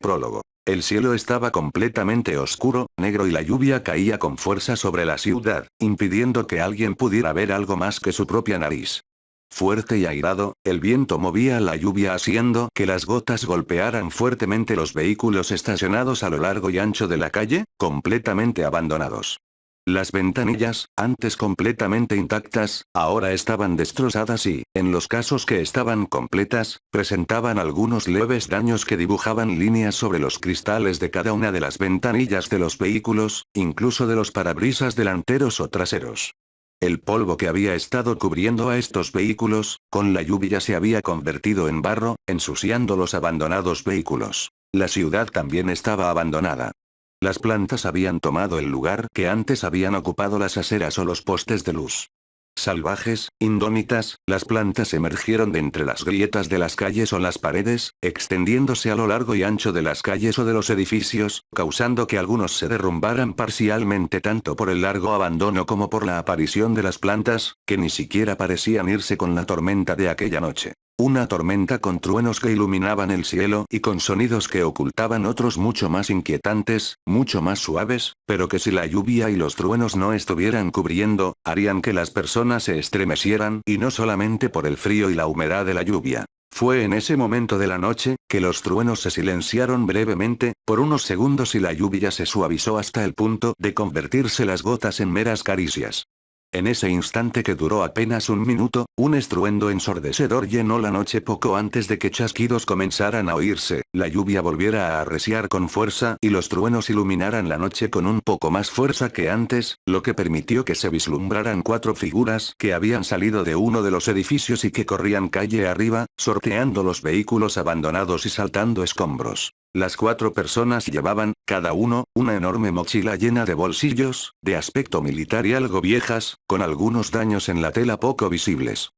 Prólogo. El cielo estaba completamente oscuro, negro y la lluvia caía con fuerza sobre la ciudad, impidiendo que alguien pudiera ver algo más que su propia nariz. Fuerte y airado, el viento movía la lluvia haciendo que las gotas golpearan fuertemente los vehículos estacionados a lo largo y ancho de la calle, completamente abandonados. Las ventanillas, antes completamente intactas, ahora estaban destrozadas y, en los casos que estaban completas, presentaban algunos leves daños que dibujaban líneas sobre los cristales de cada una de las ventanillas de los vehículos, incluso de los parabrisas delanteros o traseros. El polvo que había estado cubriendo a estos vehículos, con la lluvia se había convertido en barro, ensuciando los abandonados vehículos. La ciudad también estaba abandonada. Las plantas habían tomado el lugar que antes habían ocupado las aceras o los postes de luz. Salvajes, indómitas, las plantas emergieron de entre las grietas de las calles o las paredes, extendiéndose a lo largo y ancho de las calles o de los edificios, causando que algunos se derrumbaran parcialmente tanto por el largo abandono como por la aparición de las plantas, que ni siquiera parecían irse con la tormenta de aquella noche. Una tormenta con truenos que iluminaban el cielo y con sonidos que ocultaban otros mucho más inquietantes, mucho más suaves, pero que si la lluvia y los truenos no estuvieran cubriendo, harían que las personas se estremecieran y no solamente por el frío y la humedad de la lluvia. Fue en ese momento de la noche, que los truenos se silenciaron brevemente, por unos segundos y la lluvia se suavizó hasta el punto de convertirse las gotas en meras caricias. En ese instante que duró apenas un minuto, un estruendo ensordecedor llenó la noche poco antes de que chasquidos comenzaran a oírse, la lluvia volviera a arreciar con fuerza y los truenos iluminaran la noche con un poco más fuerza que antes, lo que permitió que se vislumbraran 4 figuras que habían salido de uno de los edificios y que corrían calle arriba, sorteando los vehículos abandonados y saltando escombros. Las 4 personas llevaban, cada uno, una enorme mochila llena de bolsillos, de aspecto militar y algo viejas, con algunos daños en la tela poco visibles.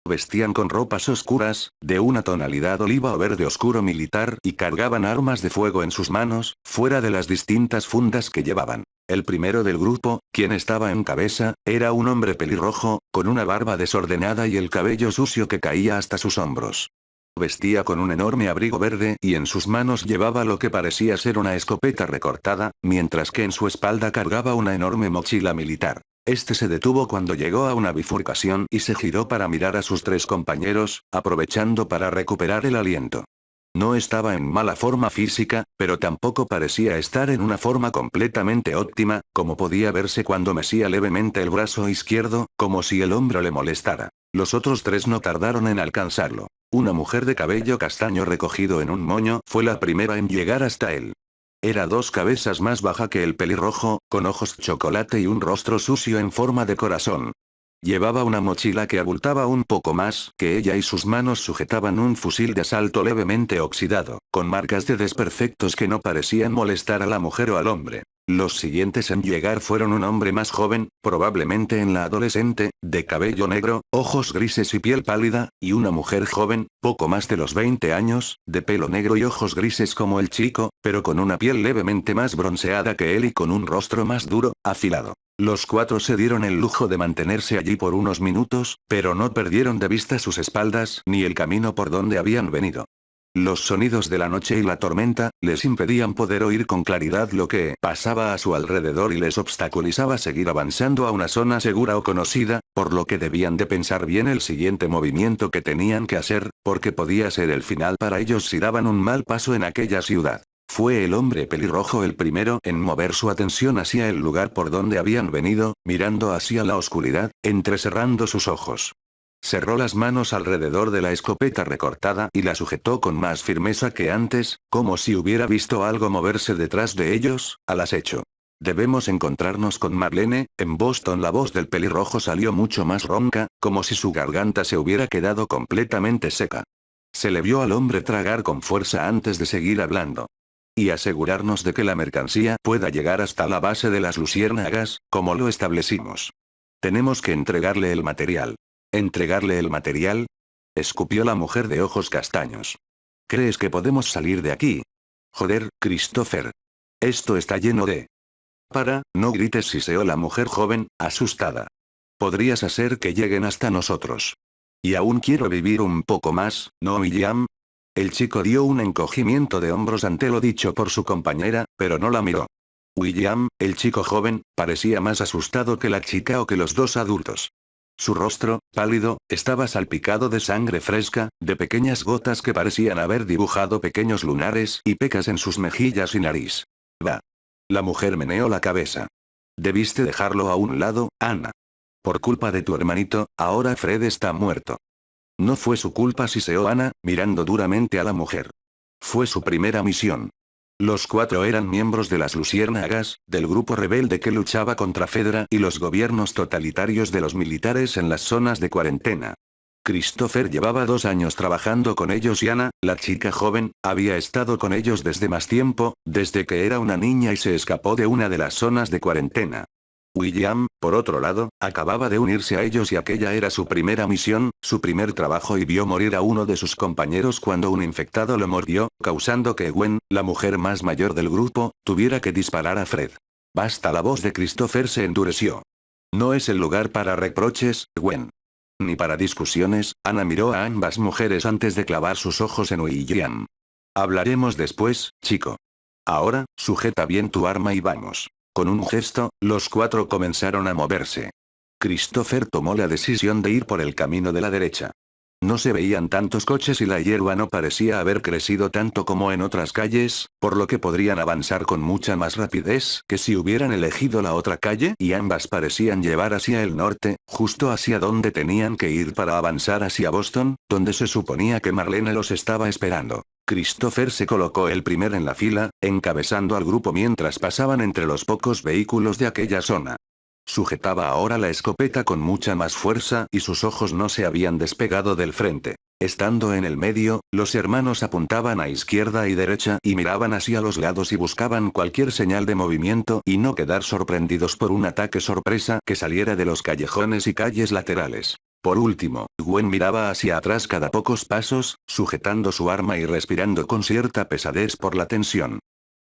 Vestían con ropas oscuras, de una tonalidad oliva o verde oscuro militar, y cargaban armas de fuego en sus manos, fuera de las distintas fundas que llevaban. El primero del grupo, quien estaba en cabeza, era un hombre pelirrojo, con una barba desordenada y el cabello sucio que caía hasta sus hombros. Vestía con un enorme abrigo verde y en sus manos llevaba lo que parecía ser una escopeta recortada, mientras que en su espalda cargaba una enorme mochila militar. Este se detuvo cuando llegó a una bifurcación y se giró para mirar a sus 3 compañeros, aprovechando para recuperar el aliento. No estaba en mala forma física, pero tampoco parecía estar en una forma completamente óptima, como podía verse cuando mecía levemente el brazo izquierdo, como si el hombro le molestara. Los otros 3 no tardaron en alcanzarlo. Una mujer de cabello castaño recogido en un moño fue la primera en llegar hasta él. Era 2 cabezas más baja que el pelirrojo, con ojos chocolate y un rostro sucio en forma de corazón. Llevaba una mochila que abultaba un poco más que ella y sus manos sujetaban un fusil de asalto levemente oxidado, con marcas de desperfectos que no parecían molestar a la mujer o al hombre. Los siguientes en llegar fueron un hombre más joven, probablemente en la adolescente, de cabello negro, ojos grises y piel pálida, y una mujer joven, poco más de los 20 años, de pelo negro y ojos grises como el chico, pero con una piel levemente más bronceada que él y con un rostro más duro, afilado. Los 4 se dieron el lujo de mantenerse allí por unos minutos, pero no perdieron de vista sus espaldas ni el camino por donde habían venido. Los sonidos de la noche y la tormenta, les impedían poder oír con claridad lo que pasaba a su alrededor y les obstaculizaba seguir avanzando a una zona segura o conocida, por lo que debían de pensar bien el siguiente movimiento que tenían que hacer, porque podía ser el final para ellos si daban un mal paso en aquella ciudad. Fue el hombre pelirrojo el primero en mover su atención hacia el lugar por donde habían venido, mirando hacia la oscuridad, entrecerrando sus ojos. Cerró las manos alrededor de la escopeta recortada y la sujetó con más firmeza que antes, como si hubiera visto algo moverse detrás de ellos, al acecho. Debemos encontrarnos con Marlene. En Boston la voz del pelirrojo salió mucho más ronca, como si su garganta se hubiera quedado completamente seca. Se le vio al hombre tragar con fuerza antes de seguir hablando. Y asegurarnos de que la mercancía pueda llegar hasta la base de las luciérnagas, como lo establecimos. Tenemos que entregarle el material. ¿Entregarle el material? Escupió la mujer de ojos castaños. ¿Crees que podemos salir de aquí? Joder, Christopher. Esto está lleno de... no grites, siseó la mujer joven, asustada. Podrías hacer que lleguen hasta nosotros. Y aún quiero vivir un poco más, ¿no, William? El chico dio un encogimiento de hombros ante lo dicho por su compañera, pero no la miró. William, el chico joven, parecía más asustado que la chica o que los dos adultos. Su rostro, pálido, estaba salpicado de sangre fresca, de pequeñas gotas que parecían haber dibujado pequeños lunares y pecas en sus mejillas y nariz. Va. La mujer meneó la cabeza. Debiste dejarlo a un lado, Anna. Por culpa de tu hermanito, ahora Fred está muerto. No fue su culpa, siseó Anna, mirando duramente a la mujer. Fue su primera misión. Los cuatro eran miembros de las Luciérnagas, del grupo rebelde que luchaba contra Fedra y los gobiernos totalitarios de los militares en las zonas de cuarentena. Christopher llevaba 2 años trabajando con ellos y Anna, la chica joven, había estado con ellos desde más tiempo, desde que era una niña y se escapó de una de las zonas de cuarentena. William, por otro lado, acababa de unirse a ellos y aquella era su primera misión, su primer trabajo y vio morir a uno de sus compañeros cuando un infectado lo mordió, causando que Gwen, la mujer más mayor del grupo, tuviera que disparar a Fred. Basta, la voz de Christopher se endureció. No es el lugar para reproches, Gwen. Ni para discusiones. Anna miró a ambas mujeres antes de clavar sus ojos en William. Hablaremos después, chico. Ahora, sujeta bien tu arma y vamos. Con un gesto, los cuatro comenzaron a moverse. Christopher tomó la decisión de ir por el camino de la derecha. No se veían tantos coches y la hierba no parecía haber crecido tanto como en otras calles, por lo que podrían avanzar con mucha más rapidez que si hubieran elegido la otra calle y ambas parecían llevar hacia el norte, justo hacia donde tenían que ir para avanzar hacia Boston, donde se suponía que Marlene los estaba esperando. Christopher se colocó el primero en la fila, encabezando al grupo mientras pasaban entre los pocos vehículos de aquella zona. Sujetaba ahora la escopeta con mucha más fuerza y sus ojos no se habían despegado del frente. Estando en el medio, los hermanos apuntaban a izquierda y derecha y miraban hacia los lados y buscaban cualquier señal de movimiento y no quedar sorprendidos por un ataque sorpresa que saliera de los callejones y calles laterales. Por último, Gwen miraba hacia atrás cada pocos pasos, sujetando su arma y respirando con cierta pesadez por la tensión.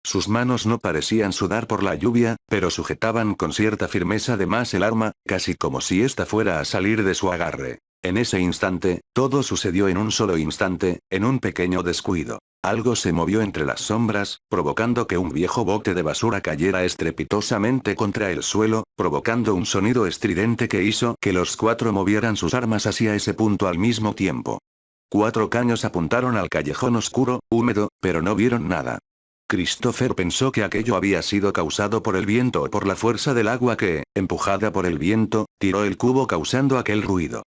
Sus manos no parecían sudar por la lluvia, pero sujetaban con cierta firmeza además el arma, casi como si ésta fuera a salir de su agarre. En ese instante, todo sucedió en un solo instante, en un pequeño descuido. Algo se movió entre las sombras, provocando que un viejo bote de basura cayera estrepitosamente contra el suelo, provocando un sonido estridente que hizo que los cuatro movieran sus armas hacia ese punto al mismo tiempo. 4 caños apuntaron al callejón oscuro, húmedo, pero no vieron nada. Christopher pensó que aquello había sido causado por el viento o por la fuerza del agua que, empujada por el viento, tiró el cubo causando aquel ruido.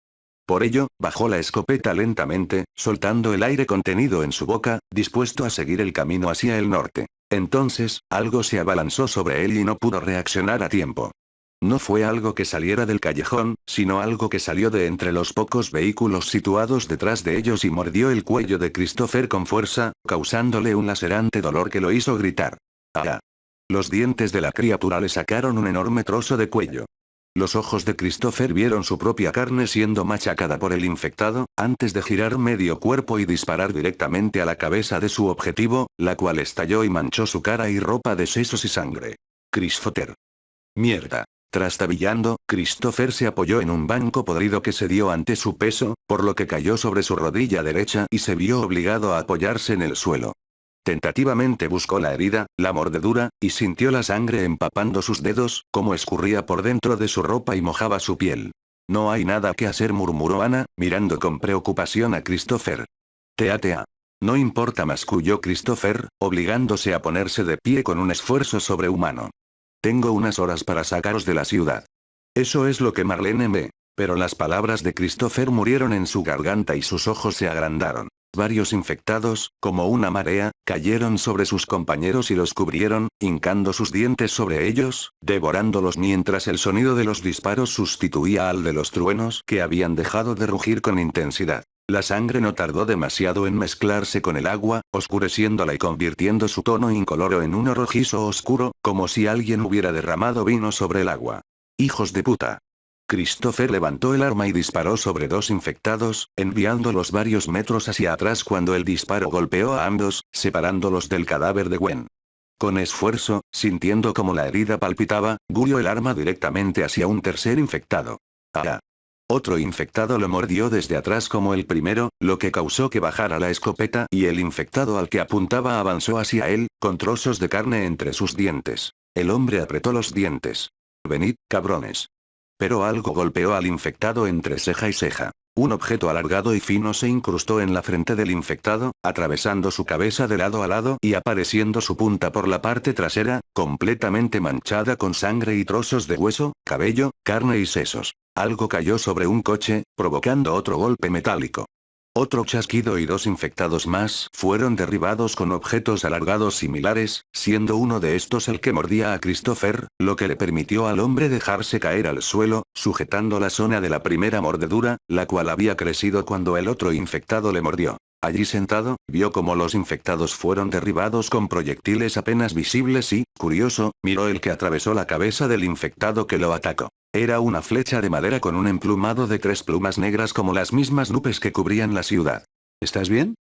Por ello, bajó la escopeta lentamente, soltando el aire contenido en su boca, dispuesto a seguir el camino hacia el norte. Entonces, algo se abalanzó sobre él y no pudo reaccionar a tiempo. No fue algo que saliera del callejón, sino algo que salió de entre los pocos vehículos situados detrás de ellos y mordió el cuello de Christopher con fuerza, causándole un lacerante dolor que lo hizo gritar. ¡Ah! Los dientes de la criatura le sacaron un enorme trozo de cuello. Los ojos de Christopher vieron su propia carne siendo machacada por el infectado, antes de girar medio cuerpo y disparar directamente a la cabeza de su objetivo, la cual estalló y manchó su cara y ropa de sesos y sangre. Christopher. Mierda. Trastabillando, Christopher se apoyó en un banco podrido que cedió ante su peso, por lo que cayó sobre su rodilla derecha y se vio obligado a apoyarse en el suelo. Tentativamente buscó la herida, la mordedura, y sintió la sangre empapando sus dedos, como escurría por dentro de su ropa y mojaba su piel. No hay nada que hacer, murmuró Anna, mirando con preocupación a Christopher. Tea. No importa, masculló Christopher, obligándose a ponerse de pie con un esfuerzo sobrehumano. Tengo unas horas para sacaros de la ciudad. Eso es lo que Marlene me... Pero las palabras de Christopher murieron en su garganta y sus ojos se agrandaron. Varios infectados, como una marea, cayeron sobre sus compañeros y los cubrieron, hincando sus dientes sobre ellos, devorándolos mientras el sonido de los disparos sustituía al de los truenos que habían dejado de rugir con intensidad. La sangre no tardó demasiado en mezclarse con el agua, oscureciéndola y convirtiendo su tono incoloro en uno rojizo oscuro, como si alguien hubiera derramado vino sobre el agua. ¡Hijos de puta! Christopher levantó el arma y disparó sobre 2 infectados, enviándolos varios metros hacia atrás cuando el disparo golpeó a ambos, separándolos del cadáver de Gwen. Con esfuerzo, sintiendo como la herida palpitaba, guió el arma directamente hacia un tercer infectado. ¡Ah! Otro infectado lo mordió desde atrás como el primero, lo que causó que bajara la escopeta y el infectado al que apuntaba avanzó hacia él, con trozos de carne entre sus dientes. El hombre apretó los dientes. «Venid, cabrones». Pero algo golpeó al infectado entre ceja y ceja. Un objeto alargado y fino se incrustó en la frente del infectado, atravesando su cabeza de lado a lado y apareciendo su punta por la parte trasera, completamente manchada con sangre y trozos de hueso, cabello, carne y sesos. Algo cayó sobre un coche, provocando otro golpe metálico. Otro chasquido y 2 infectados más fueron derribados con objetos alargados similares, siendo uno de estos el que mordía a Christopher, lo que le permitió al hombre dejarse caer al suelo, sujetando la zona de la primera mordedura, la cual había crecido cuando el otro infectado le mordió. Allí sentado, vio cómo los infectados fueron derribados con proyectiles apenas visibles y, curioso, miró el que atravesó la cabeza del infectado que lo atacó. Era una flecha de madera con un emplumado de 3 plumas negras como las mismas nubes que cubrían la ciudad. ¿Estás bien?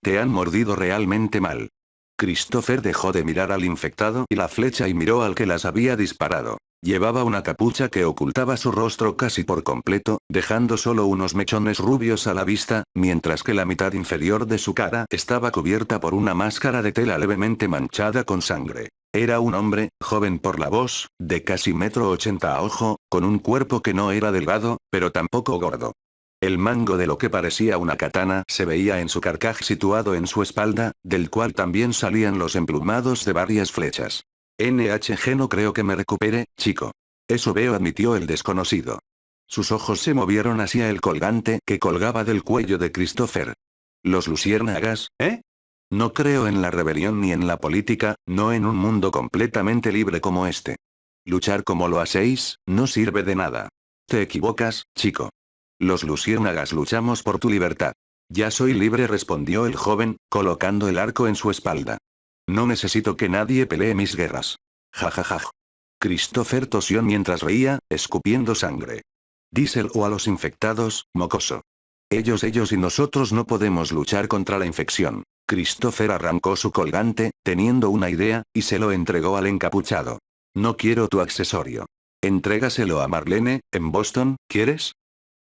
Te han mordido realmente mal. Christopher dejó de mirar al infectado y la flecha y miró al que las había disparado. Llevaba una capucha que ocultaba su rostro casi por completo, dejando solo unos mechones rubios a la vista, mientras que la mitad inferior de su cara estaba cubierta por una máscara de tela levemente manchada con sangre. Era un hombre, joven por la voz, de casi 1,80 m a ojo, con un cuerpo que no era delgado, pero tampoco gordo. El mango de lo que parecía una katana se veía en su carcaj situado en su espalda, del cual también salían los emplumados de varias flechas. NHG, no creo que me recupere, chico. Eso veo, admitió el desconocido. Sus ojos se movieron hacia el colgante que colgaba del cuello de Christopher. ¿Los luciérnagas, eh? No creo en la rebelión ni en la política, no en un mundo completamente libre como este. Luchar como lo hacéis, no sirve de nada. Te equivocas, chico. Los luciérnagas luchamos por tu libertad. Ya soy libre, respondió el joven, colocando el arco en su espalda. No necesito que nadie pelee mis guerras. Jajajaj. Christopher tosió mientras reía, escupiendo sangre. Díselo a los infectados, mocoso. Ellos y nosotros no podemos luchar contra la infección. Christopher arrancó su colgante, teniendo una idea, y se lo entregó al encapuchado. No quiero tu accesorio. Entrégaselo a Marlene, en Boston, ¿quieres?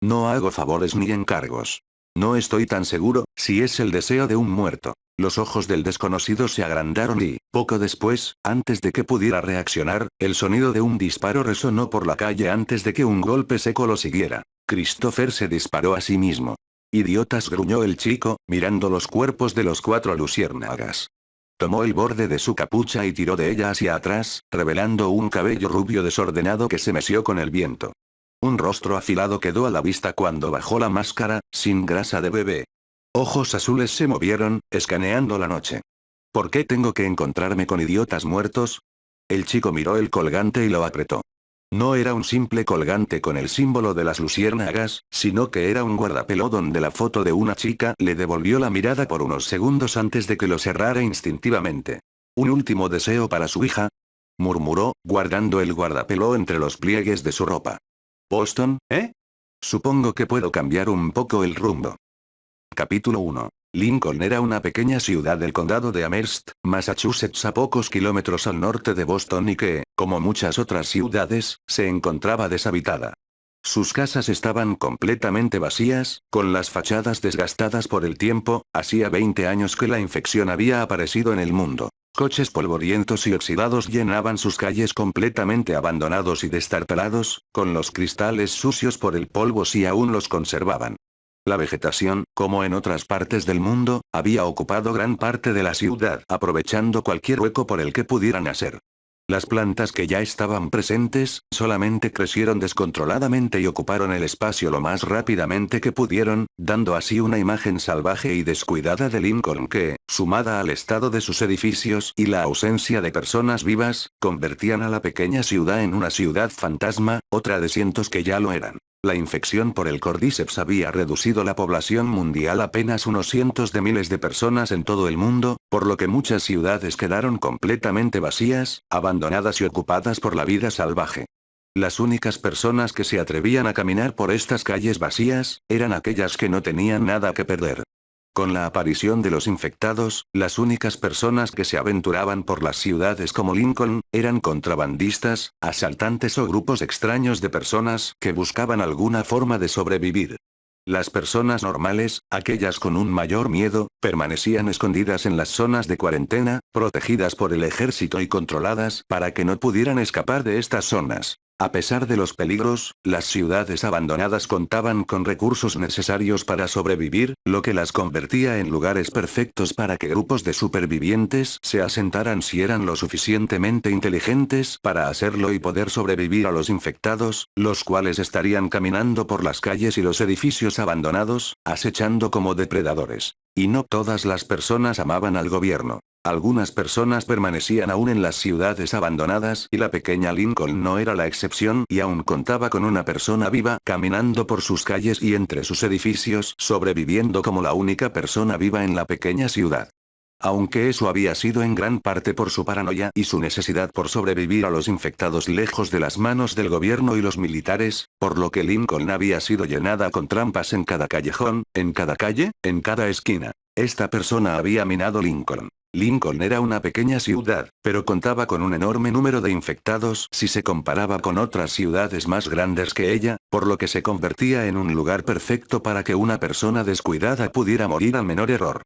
No hago favores ni encargos. No estoy tan seguro, si es el deseo de un muerto. Los ojos del desconocido se agrandaron y, poco después, antes de que pudiera reaccionar, el sonido de un disparo resonó por la calle antes de que un golpe seco lo siguiera. Christopher se disparó a sí mismo. Idiotas, gruñó el chico, mirando los cuerpos de los 4 luciérnagas. Tomó el borde de su capucha y tiró de ella hacia atrás, revelando un cabello rubio desordenado que se meció con el viento. Un rostro afilado quedó a la vista cuando bajó la máscara, sin grasa de bebé. Ojos azules se movieron, escaneando la noche. ¿Por qué tengo que encontrarme con idiotas muertos? El chico miró el colgante y lo apretó. No era un simple colgante con el símbolo de las luciérnagas, sino que era un guardapelo donde la foto de una chica le devolvió la mirada por unos segundos antes de que lo cerrara instintivamente. ¿Un último deseo para su hija?, murmuró, guardando el guardapelo entre los pliegues de su ropa. ¿Boston, eh? Supongo que puedo cambiar un poco el rumbo. Capítulo 1. Lincoln era una pequeña ciudad del condado de Amherst, Massachusetts, a pocos kilómetros al norte de Boston y que, como muchas otras ciudades, se encontraba deshabitada. Sus casas estaban completamente vacías, con las fachadas desgastadas por el tiempo. Hacía 20 años que la infección había aparecido en el mundo. Coches polvorientos y oxidados llenaban sus calles completamente abandonados y destartalados, con los cristales sucios por el polvo si aún los conservaban. La vegetación, como en otras partes del mundo, había ocupado gran parte de la ciudad, aprovechando cualquier hueco por el que pudieran nacer. Las plantas que ya estaban presentes, solamente crecieron descontroladamente y ocuparon el espacio lo más rápidamente que pudieron, dando así una imagen salvaje y descuidada de Lincoln que, sumada al estado de sus edificios y la ausencia de personas vivas, convertían a la pequeña ciudad en una ciudad fantasma, otra de cientos que ya lo eran. La infección por el Cordyceps había reducido la población mundial a apenas unos cientos de miles de personas en todo el mundo, por lo que muchas ciudades quedaron completamente vacías, abandonadas y ocupadas por la vida salvaje. Las únicas personas que se atrevían a caminar por estas calles vacías, eran aquellas que no tenían nada que perder. Con la aparición de los infectados, las únicas personas que se aventuraban por las ciudades como Lincoln, eran contrabandistas, asaltantes o grupos extraños de personas que buscaban alguna forma de sobrevivir. Las personas normales, aquellas con un mayor miedo, permanecían escondidas en las zonas de cuarentena, protegidas por el ejército y controladas para que no pudieran escapar de estas zonas. A pesar de los peligros, las ciudades abandonadas contaban con recursos necesarios para sobrevivir, lo que las convertía en lugares perfectos para que grupos de supervivientes se asentaran si eran lo suficientemente inteligentes para hacerlo y poder sobrevivir a los infectados, los cuales estarían caminando por las calles y los edificios abandonados, acechando como depredadores. Y no todas las personas amaban al gobierno. Algunas personas permanecían aún en las ciudades abandonadas y la pequeña Lincoln no era la excepción y aún contaba con una persona viva caminando por sus calles y entre sus edificios sobreviviendo como la única persona viva en la pequeña ciudad. Aunque eso había sido en gran parte por su paranoia y su necesidad por sobrevivir a los infectados lejos de las manos del gobierno y los militares, por lo que Lincoln había sido llenada con trampas en cada callejón, en cada calle, en cada esquina. Esta persona había minado Lincoln. Lincoln era una pequeña ciudad, pero contaba con un enorme número de infectados si se comparaba con otras ciudades más grandes que ella, por lo que se convertía en un lugar perfecto para que una persona descuidada pudiera morir al menor error.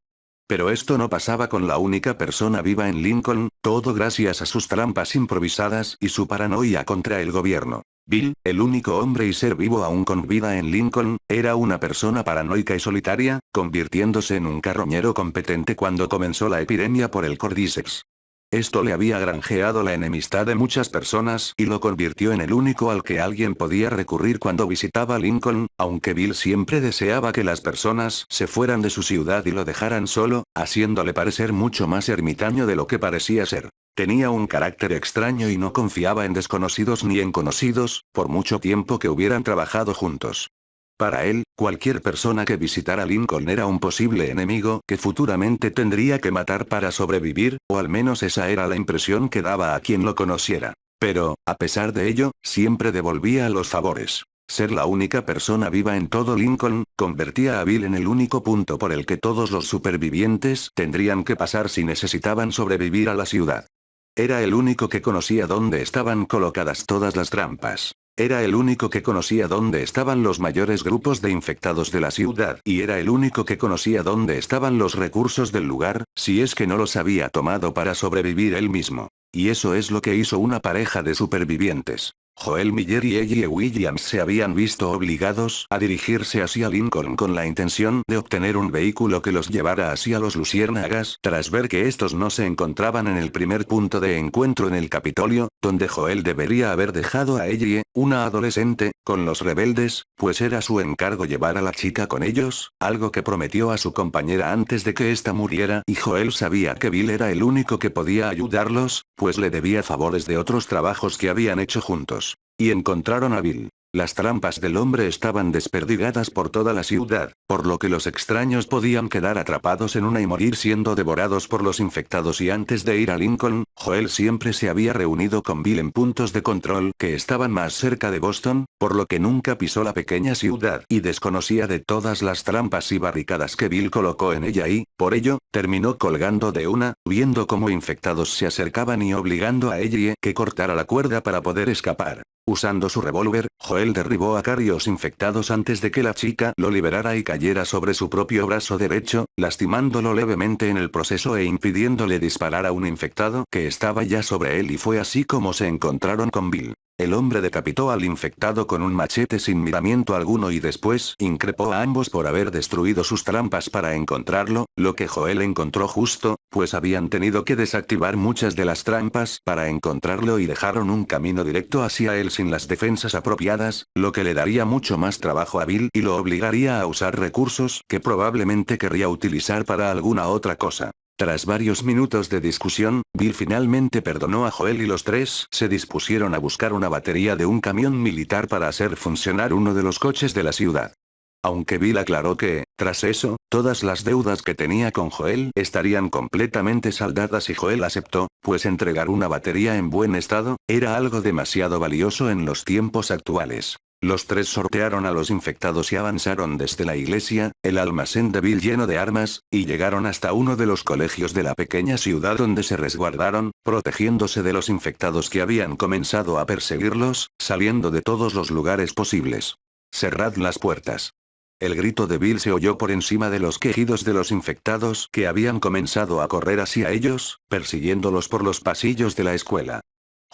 Pero esto no pasaba con la única persona viva en Lincoln, todo gracias a sus trampas improvisadas y su paranoia contra el gobierno. Bill, el único hombre y ser vivo aún con vida en Lincoln, era una persona paranoica y solitaria, convirtiéndose en un carroñero competente cuando comenzó la epidemia por el Cordyceps. Esto le había granjeado la enemistad de muchas personas y lo convirtió en el único al que alguien podía recurrir cuando visitaba Lincoln, aunque Bill siempre deseaba que las personas se fueran de su ciudad y lo dejaran solo, haciéndole parecer mucho más ermitaño de lo que parecía ser. Tenía un carácter extraño y no confiaba en desconocidos ni en conocidos, por mucho tiempo que hubieran trabajado juntos. Para él, cualquier persona que visitara Lincoln era un posible enemigo que futuramente tendría que matar para sobrevivir, o al menos esa era la impresión que daba a quien lo conociera. Pero, a pesar de ello, siempre devolvía los favores. Ser la única persona viva en todo Lincoln, convertía a Bill en el único punto por el que todos los supervivientes tendrían que pasar si necesitaban sobrevivir a la ciudad. Era el único que conocía dónde estaban colocadas todas las trampas. Era el único que conocía dónde estaban los mayores grupos de infectados de la ciudad y era el único que conocía dónde estaban los recursos del lugar, si es que no los había tomado para sobrevivir él mismo. Y eso es lo que hizo una pareja de supervivientes. Joel Miller y Ellie Williams se habían visto obligados a dirigirse hacia Lincoln con la intención de obtener un vehículo que los llevara hacia los Luciérnagas, tras ver que estos no se encontraban en el primer punto de encuentro en el Capitolio, donde Joel debería haber dejado a Ellie, una adolescente, con los rebeldes, pues era su encargo llevar a la chica con ellos, algo que prometió a su compañera antes de que ésta muriera, y Joel sabía que Bill era el único que podía ayudarlos, pues le debía favores de otros trabajos que habían hecho juntos. Y encontraron a Bill. Las trampas del hombre estaban desperdigadas por toda la ciudad, por lo que los extraños podían quedar atrapados en una y morir siendo devorados por los infectados y antes de ir a Lincoln, Joel siempre se había reunido con Bill en puntos de control que estaban más cerca de Boston, por lo que nunca pisó la pequeña ciudad y desconocía de todas las trampas y barricadas que Bill colocó en ella y, por ello, terminó colgando de una, viendo cómo infectados se acercaban y obligando a Ellie que cortara la cuerda para poder escapar. Usando su revólver, Joel derribó a varios infectados antes de que la chica lo liberara y cayera sobre su propio brazo derecho, lastimándolo levemente en el proceso e impidiéndole disparar a un infectado que estaba ya sobre él y fue así como se encontraron con Bill. El hombre decapitó al infectado con un machete sin miramiento alguno y después increpó a ambos por haber destruido sus trampas para encontrarlo, lo que Joel encontró justo, pues habían tenido que desactivar muchas de las trampas para encontrarlo y dejaron un camino directo hacia él sin las defensas apropiadas, lo que le daría mucho más trabajo a Bill y lo obligaría a usar recursos que probablemente querría utilizar para alguna otra cosa. Tras varios minutos de discusión, Bill finalmente perdonó a Joel y los tres se dispusieron a buscar una batería de un camión militar para hacer funcionar uno de los coches de la ciudad. Aunque Bill aclaró que, tras eso, todas las deudas que tenía con Joel estarían completamente saldadas y Joel aceptó, pues entregar una batería en buen estado, era algo demasiado valioso en los tiempos actuales. Los tres sortearon a los infectados y avanzaron desde la iglesia, el almacén de Bill lleno de armas, y llegaron hasta uno de los colegios de la pequeña ciudad donde se resguardaron, protegiéndose de los infectados que habían comenzado a perseguirlos, saliendo de todos los lugares posibles. Cerrad las puertas. El grito de Bill se oyó por encima de los quejidos de los infectados que habían comenzado a correr hacia ellos, persiguiéndolos por los pasillos de la escuela.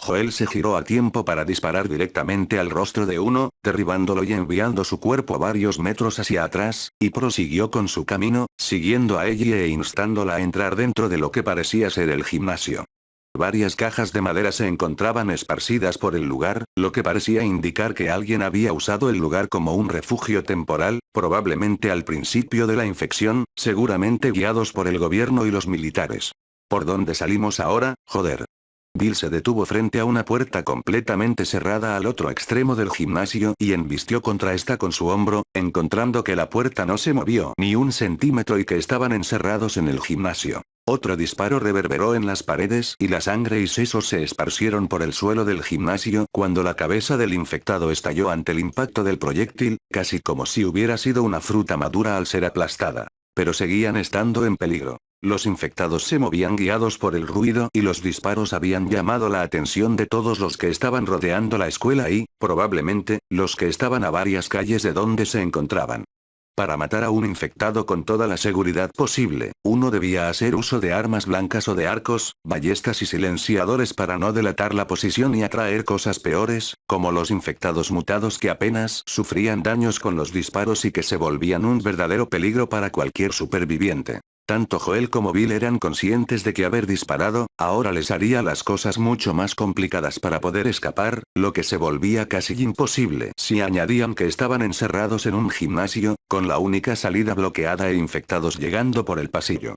Joel se giró a tiempo para disparar directamente al rostro de uno, derribándolo y enviando su cuerpo a varios metros hacia atrás, y prosiguió con su camino, siguiendo a Ellie e instándola a entrar dentro de lo que parecía ser el gimnasio. Varias cajas de madera se encontraban esparcidas por el lugar, lo que parecía indicar que alguien había usado el lugar como un refugio temporal, probablemente al principio de la infección, seguramente guiados por el gobierno y los militares. ¿Por dónde salimos ahora, joder? Bill se detuvo frente a una puerta completamente cerrada al otro extremo del gimnasio y embistió contra esta con su hombro, encontrando que la puerta no se movió ni un centímetro y que estaban encerrados en el gimnasio. Otro disparo reverberó en las paredes y la sangre y sesos se esparcieron por el suelo del gimnasio cuando la cabeza del infectado estalló ante el impacto del proyectil, casi como si hubiera sido una fruta madura al ser aplastada. Pero seguían estando en peligro. Los infectados se movían guiados por el ruido y los disparos habían llamado la atención de todos los que estaban rodeando la escuela y, probablemente, los que estaban a varias calles de donde se encontraban. Para matar a un infectado con toda la seguridad posible, uno debía hacer uso de armas blancas o de arcos, ballestas y silenciadores para no delatar la posición y atraer cosas peores, como los infectados mutados que apenas sufrían daños con los disparos y que se volvían un verdadero peligro para cualquier superviviente. Tanto Joel como Bill eran conscientes de que haber disparado, ahora les haría las cosas mucho más complicadas para poder escapar, lo que se volvía casi imposible si añadían que estaban encerrados en un gimnasio, con la única salida bloqueada e infectados llegando por el pasillo.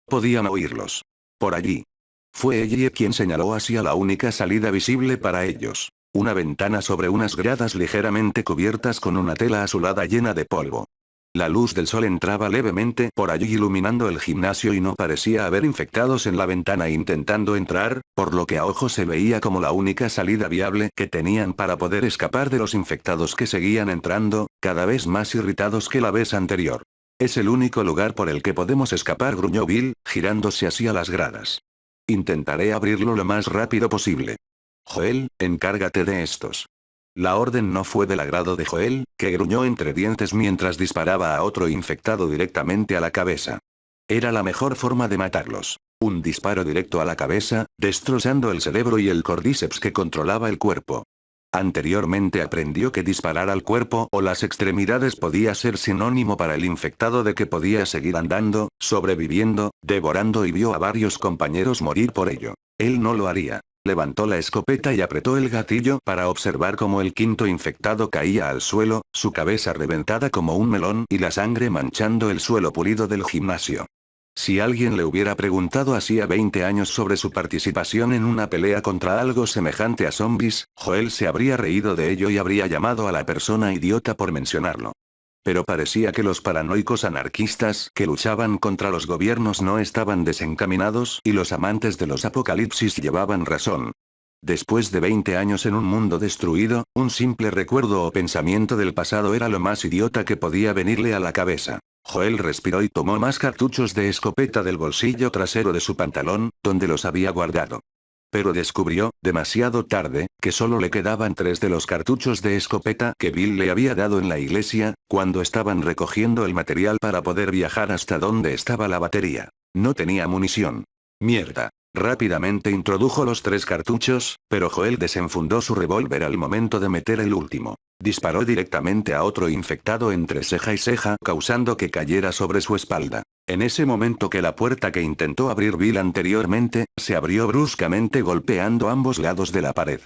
Podían oírlos. Por allí. Fue Ellie quien señaló hacia la única salida visible para ellos. Una ventana sobre unas gradas ligeramente cubiertas con una tela azulada llena de polvo. La luz del sol entraba levemente por allí iluminando el gimnasio y no parecía haber infectados en la ventana intentando entrar, por lo que a ojo se veía como la única salida viable que tenían para poder escapar de los infectados que seguían entrando, cada vez más irritados que la vez anterior. Es el único lugar por el que podemos escapar, gruñó Bill, girándose hacia las gradas. Intentaré abrirlo lo más rápido posible. Joel, encárgate de estos. La orden no fue del agrado de Joel, que gruñó entre dientes mientras disparaba a otro infectado directamente a la cabeza. Era la mejor forma de matarlos. Un disparo directo a la cabeza, destrozando el cerebro y el cordíceps que controlaba el cuerpo. Anteriormente aprendió que disparar al cuerpo o las extremidades podía ser sinónimo para el infectado de que podía seguir andando, sobreviviendo, devorando y vio a varios compañeros morir por ello. Él no lo haría. Levantó la escopeta y apretó el gatillo para observar cómo el quinto infectado caía al suelo, su cabeza reventada como un melón y la sangre manchando el suelo pulido del gimnasio. Si alguien le hubiera preguntado hacía 20 años sobre su participación en una pelea contra algo semejante a zombies, Joel se habría reído de ello y habría llamado a la persona idiota por mencionarlo. Pero parecía que los paranoicos anarquistas que luchaban contra los gobiernos no estaban desencaminados y los amantes de los apocalipsis llevaban razón. Después de 20 años en un mundo destruido, un simple recuerdo o pensamiento del pasado era lo más idiota que podía venirle a la cabeza. Joel respiró y tomó más cartuchos de escopeta del bolsillo trasero de su pantalón, donde los había guardado. Pero descubrió, demasiado tarde, que solo le quedaban 3 de los cartuchos de escopeta que Bill le había dado en la iglesia, cuando estaban recogiendo el material para poder viajar hasta donde estaba la batería. No tenía munición. Mierda. Rápidamente introdujo los 3 cartuchos, pero Joel desenfundó su revólver al momento de meter el último. Disparó directamente a otro infectado entre ceja y ceja, causando que cayera sobre su espalda. En ese momento que la puerta que intentó abrir Bill anteriormente, se abrió bruscamente golpeando ambos lados de la pared.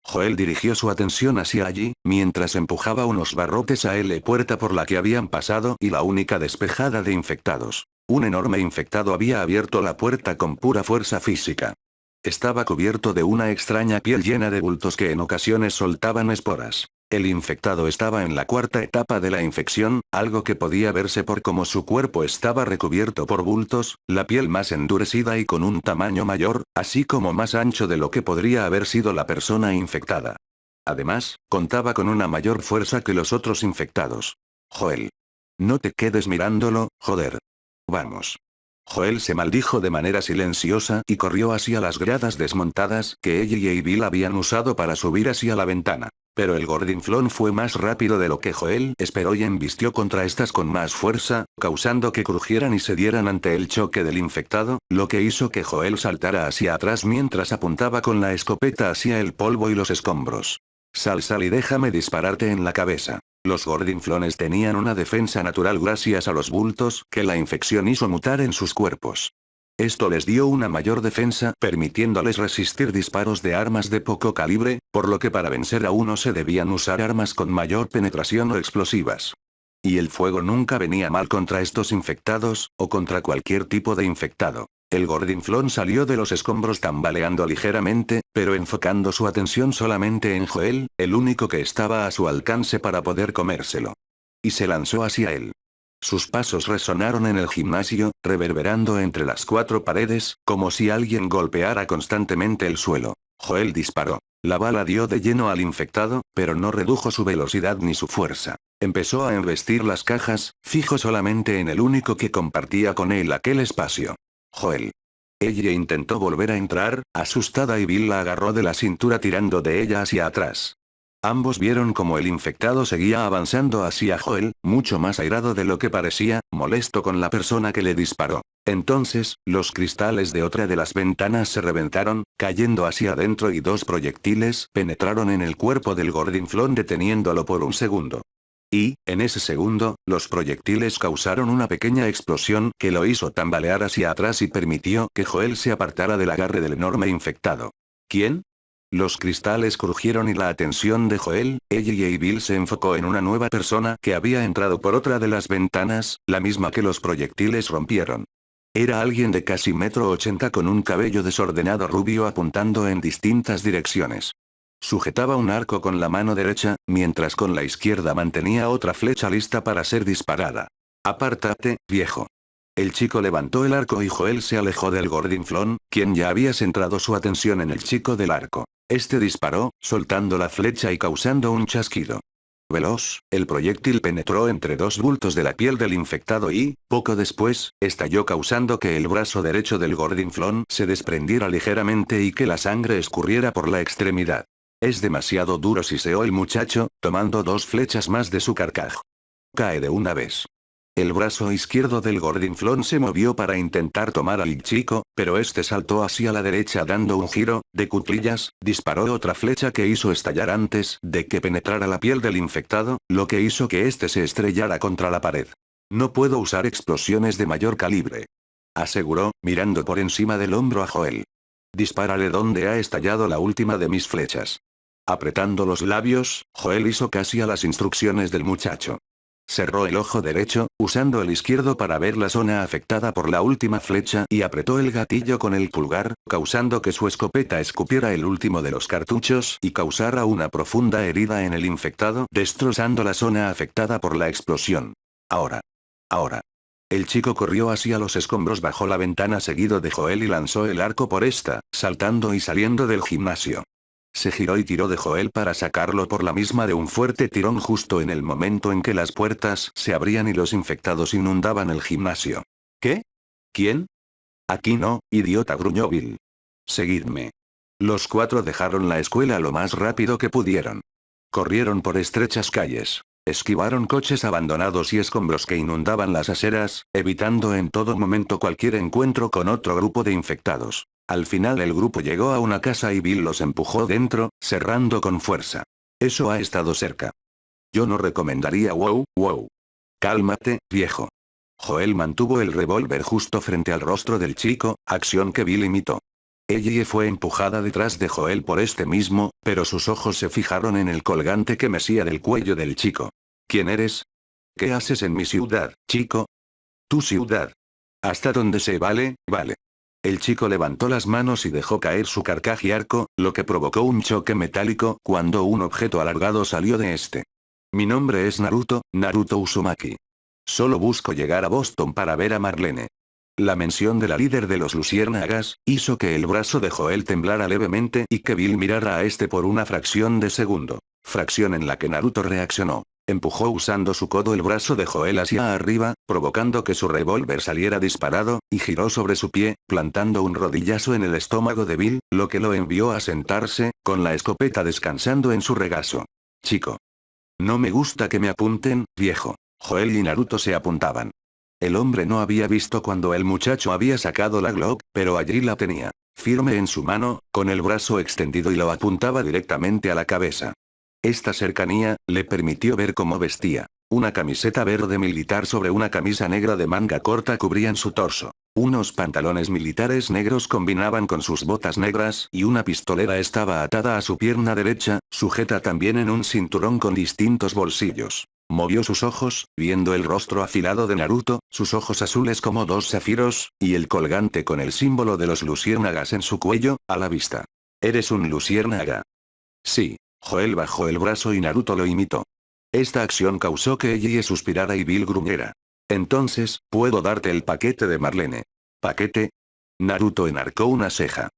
Joel dirigió su atención hacia allí, mientras empujaba unos barrotes a la puerta por la que habían pasado y la única despejada de infectados. Un enorme infectado había abierto la puerta con pura fuerza física. Estaba cubierto de una extraña piel llena de bultos que en ocasiones soltaban esporas. El infectado estaba en la 4ª etapa de la infección, algo que podía verse por cómo su cuerpo estaba recubierto por bultos, la piel más endurecida y con un tamaño mayor, así como más ancho de lo que podría haber sido la persona infectada. Además, contaba con una mayor fuerza que los otros infectados. Joel. No te quedes mirándolo, joder. Vamos. Joel se maldijo de manera silenciosa y corrió hacia las gradas desmontadas que ella y Bill habían usado para subir hacia la ventana. Pero el gordinflón fue más rápido de lo que Joel esperó y embistió contra estas con más fuerza, causando que crujieran y se dieran ante el choque del infectado, lo que hizo que Joel saltara hacia atrás mientras apuntaba con la escopeta hacia el polvo y los escombros. Sal y déjame dispararte en la cabeza. Los gordinflones tenían una defensa natural gracias a los bultos que la infección hizo mutar en sus cuerpos. Esto les dio una mayor defensa, permitiéndoles resistir disparos de armas de poco calibre, por lo que para vencer a uno se debían usar armas con mayor penetración o explosivas. Y el fuego nunca venía mal contra estos infectados, o contra cualquier tipo de infectado. El gordinflón salió de los escombros tambaleando ligeramente, pero enfocando su atención solamente en Joel, el único que estaba a su alcance para poder comérselo. Y se lanzó hacia él. Sus pasos resonaron en el gimnasio, reverberando entre las cuatro paredes, como si alguien golpeara constantemente el suelo. Joel disparó. La bala dio de lleno al infectado, pero no redujo su velocidad ni su fuerza. Empezó a embestir las cajas, fijo solamente en el único que compartía con él aquel espacio. Joel. Ella intentó volver a entrar, asustada, y Bill la agarró de la cintura tirando de ella hacia atrás. Ambos vieron como el infectado seguía avanzando hacia Joel, mucho más airado de lo que parecía, molesto con la persona que le disparó. Entonces, los cristales de otra de las ventanas se reventaron, cayendo hacia adentro y dos proyectiles penetraron en el cuerpo del gordinflón deteniéndolo por un segundo. Y, en ese segundo, los proyectiles causaron una pequeña explosión que lo hizo tambalear hacia atrás y permitió que Joel se apartara del agarre del enorme infectado. ¿Quién? Los cristales crujieron y la atención de Joel, ella y Bill se enfocó en una nueva persona que había entrado por otra de las ventanas, la misma que los proyectiles rompieron. Era alguien de casi 1,80 m con un cabello desordenado rubio apuntando en distintas direcciones. Sujetaba un arco con la mano derecha, mientras con la izquierda mantenía otra flecha lista para ser disparada. Apártate, viejo. El chico levantó el arco y Joel se alejó del gordinflón, quien ya había centrado su atención en el chico del arco. Este disparó, soltando la flecha y causando un chasquido. Veloz, el proyectil penetró entre dos bultos de la piel del infectado y, poco después, estalló causando que el brazo derecho del gordinflón se desprendiera ligeramente y que la sangre escurriera por la extremidad. Es demasiado duro, siseó el muchacho, tomando dos flechas más de su carcaj. Cae de una vez. El brazo izquierdo del gordinflón se movió para intentar tomar al chico, pero este saltó hacia la derecha dando un giro, de cuclillas, disparó otra flecha que hizo estallar antes de que penetrara la piel del infectado, lo que hizo que este se estrellara contra la pared. No puedo usar explosiones de mayor calibre, aseguró, mirando por encima del hombro a Joel. Dispárale donde ha estallado la última de mis flechas. Apretando los labios, Joel hizo casi a las instrucciones del muchacho. Cerró el ojo derecho, usando el izquierdo para ver la zona afectada por la última flecha y apretó el gatillo con el pulgar, causando que su escopeta escupiera el último de los cartuchos y causara una profunda herida en el infectado, destrozando la zona afectada por la explosión. Ahora. Ahora. El chico corrió hacia los escombros bajo la ventana seguido de Joel y lanzó el arco por esta, saltando y saliendo del gimnasio. Se giró y tiró de Joel para sacarlo por la misma de un fuerte tirón justo en el momento en que las puertas se abrían y los infectados inundaban el gimnasio. ¿Qué? ¿Quién? Aquí no, idiota, gruñó Bill. Seguidme. Los cuatro dejaron la escuela lo más rápido que pudieron. Corrieron por estrechas calles. Esquivaron coches abandonados y escombros que inundaban las aceras, evitando en todo momento cualquier encuentro con otro grupo de infectados. Al final el grupo llegó a una casa y Bill los empujó dentro, cerrando con fuerza. Eso ha estado cerca. Yo no recomendaría. Wow. Cálmate, viejo. Joel mantuvo el revólver justo frente al rostro del chico, acción que Bill imitó. Ellie fue empujada detrás de Joel por este mismo, pero sus ojos se fijaron en el colgante que mecía del cuello del chico. ¿Quién eres? ¿Qué haces en mi ciudad, chico? Tu ciudad. Hasta donde se vale. El chico levantó las manos y dejó caer su carcaj y arco, lo que provocó un choque metálico cuando un objeto alargado salió de este. Mi nombre es Naruto Uzumaki. Solo busco llegar a Boston para ver a Marlene. La mención de la líder de los luciérnagas, hizo que el brazo de Joel temblara levemente y que Bill mirara a este por una fracción de segundo. Fracción en la que Naruto reaccionó. Empujó usando su codo el brazo de Joel hacia arriba, provocando que su revólver saliera disparado, y giró sobre su pie, plantando un rodillazo en el estómago de Bill, lo que lo envió a sentarse, con la escopeta descansando en su regazo. Chico. No me gusta que me apunten, viejo. Joel y Naruto se apuntaban. El hombre no había visto cuando el muchacho había sacado la Glock, pero allí la tenía, firme en su mano, con el brazo extendido y lo apuntaba directamente a la cabeza. Esta cercanía, le permitió ver cómo vestía. Una camiseta verde militar sobre una camisa negra de manga corta cubrían su torso. Unos pantalones militares negros combinaban con sus botas negras y una pistolera estaba atada a su pierna derecha, sujeta también en un cinturón con distintos bolsillos. Movió sus ojos, viendo el rostro afilado de Naruto, sus ojos azules como dos zafiros, y el colgante con el símbolo de los luciérnagas en su cuello, a la vista. ¿Eres un luciérnaga? Sí. Joel bajó el brazo y Naruto lo imitó. Esta acción causó que Ellie suspirara y Bill gruñera. Entonces, puedo darte el paquete de Marlene. ¿Paquete? Naruto enarcó una ceja.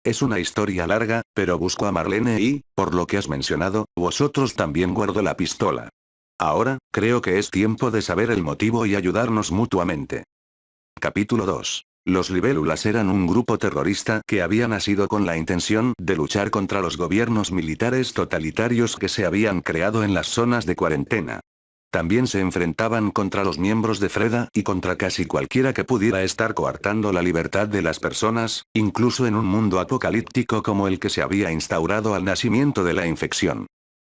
Es una historia larga, pero busco a Marlene y, por lo que has mencionado, vosotros también guardo la pistola. Ahora, creo que es tiempo de saber el motivo y ayudarnos mutuamente. Capítulo 2. Los libélulas eran un grupo terrorista que había nacido con la intención de luchar contra los gobiernos militares totalitarios que se habían creado en las zonas de cuarentena. También se enfrentaban contra los miembros de Freda y contra casi cualquiera que pudiera estar coartando la libertad de las personas, incluso en un mundo apocalíptico como el que se había instaurado al nacimiento de la infección.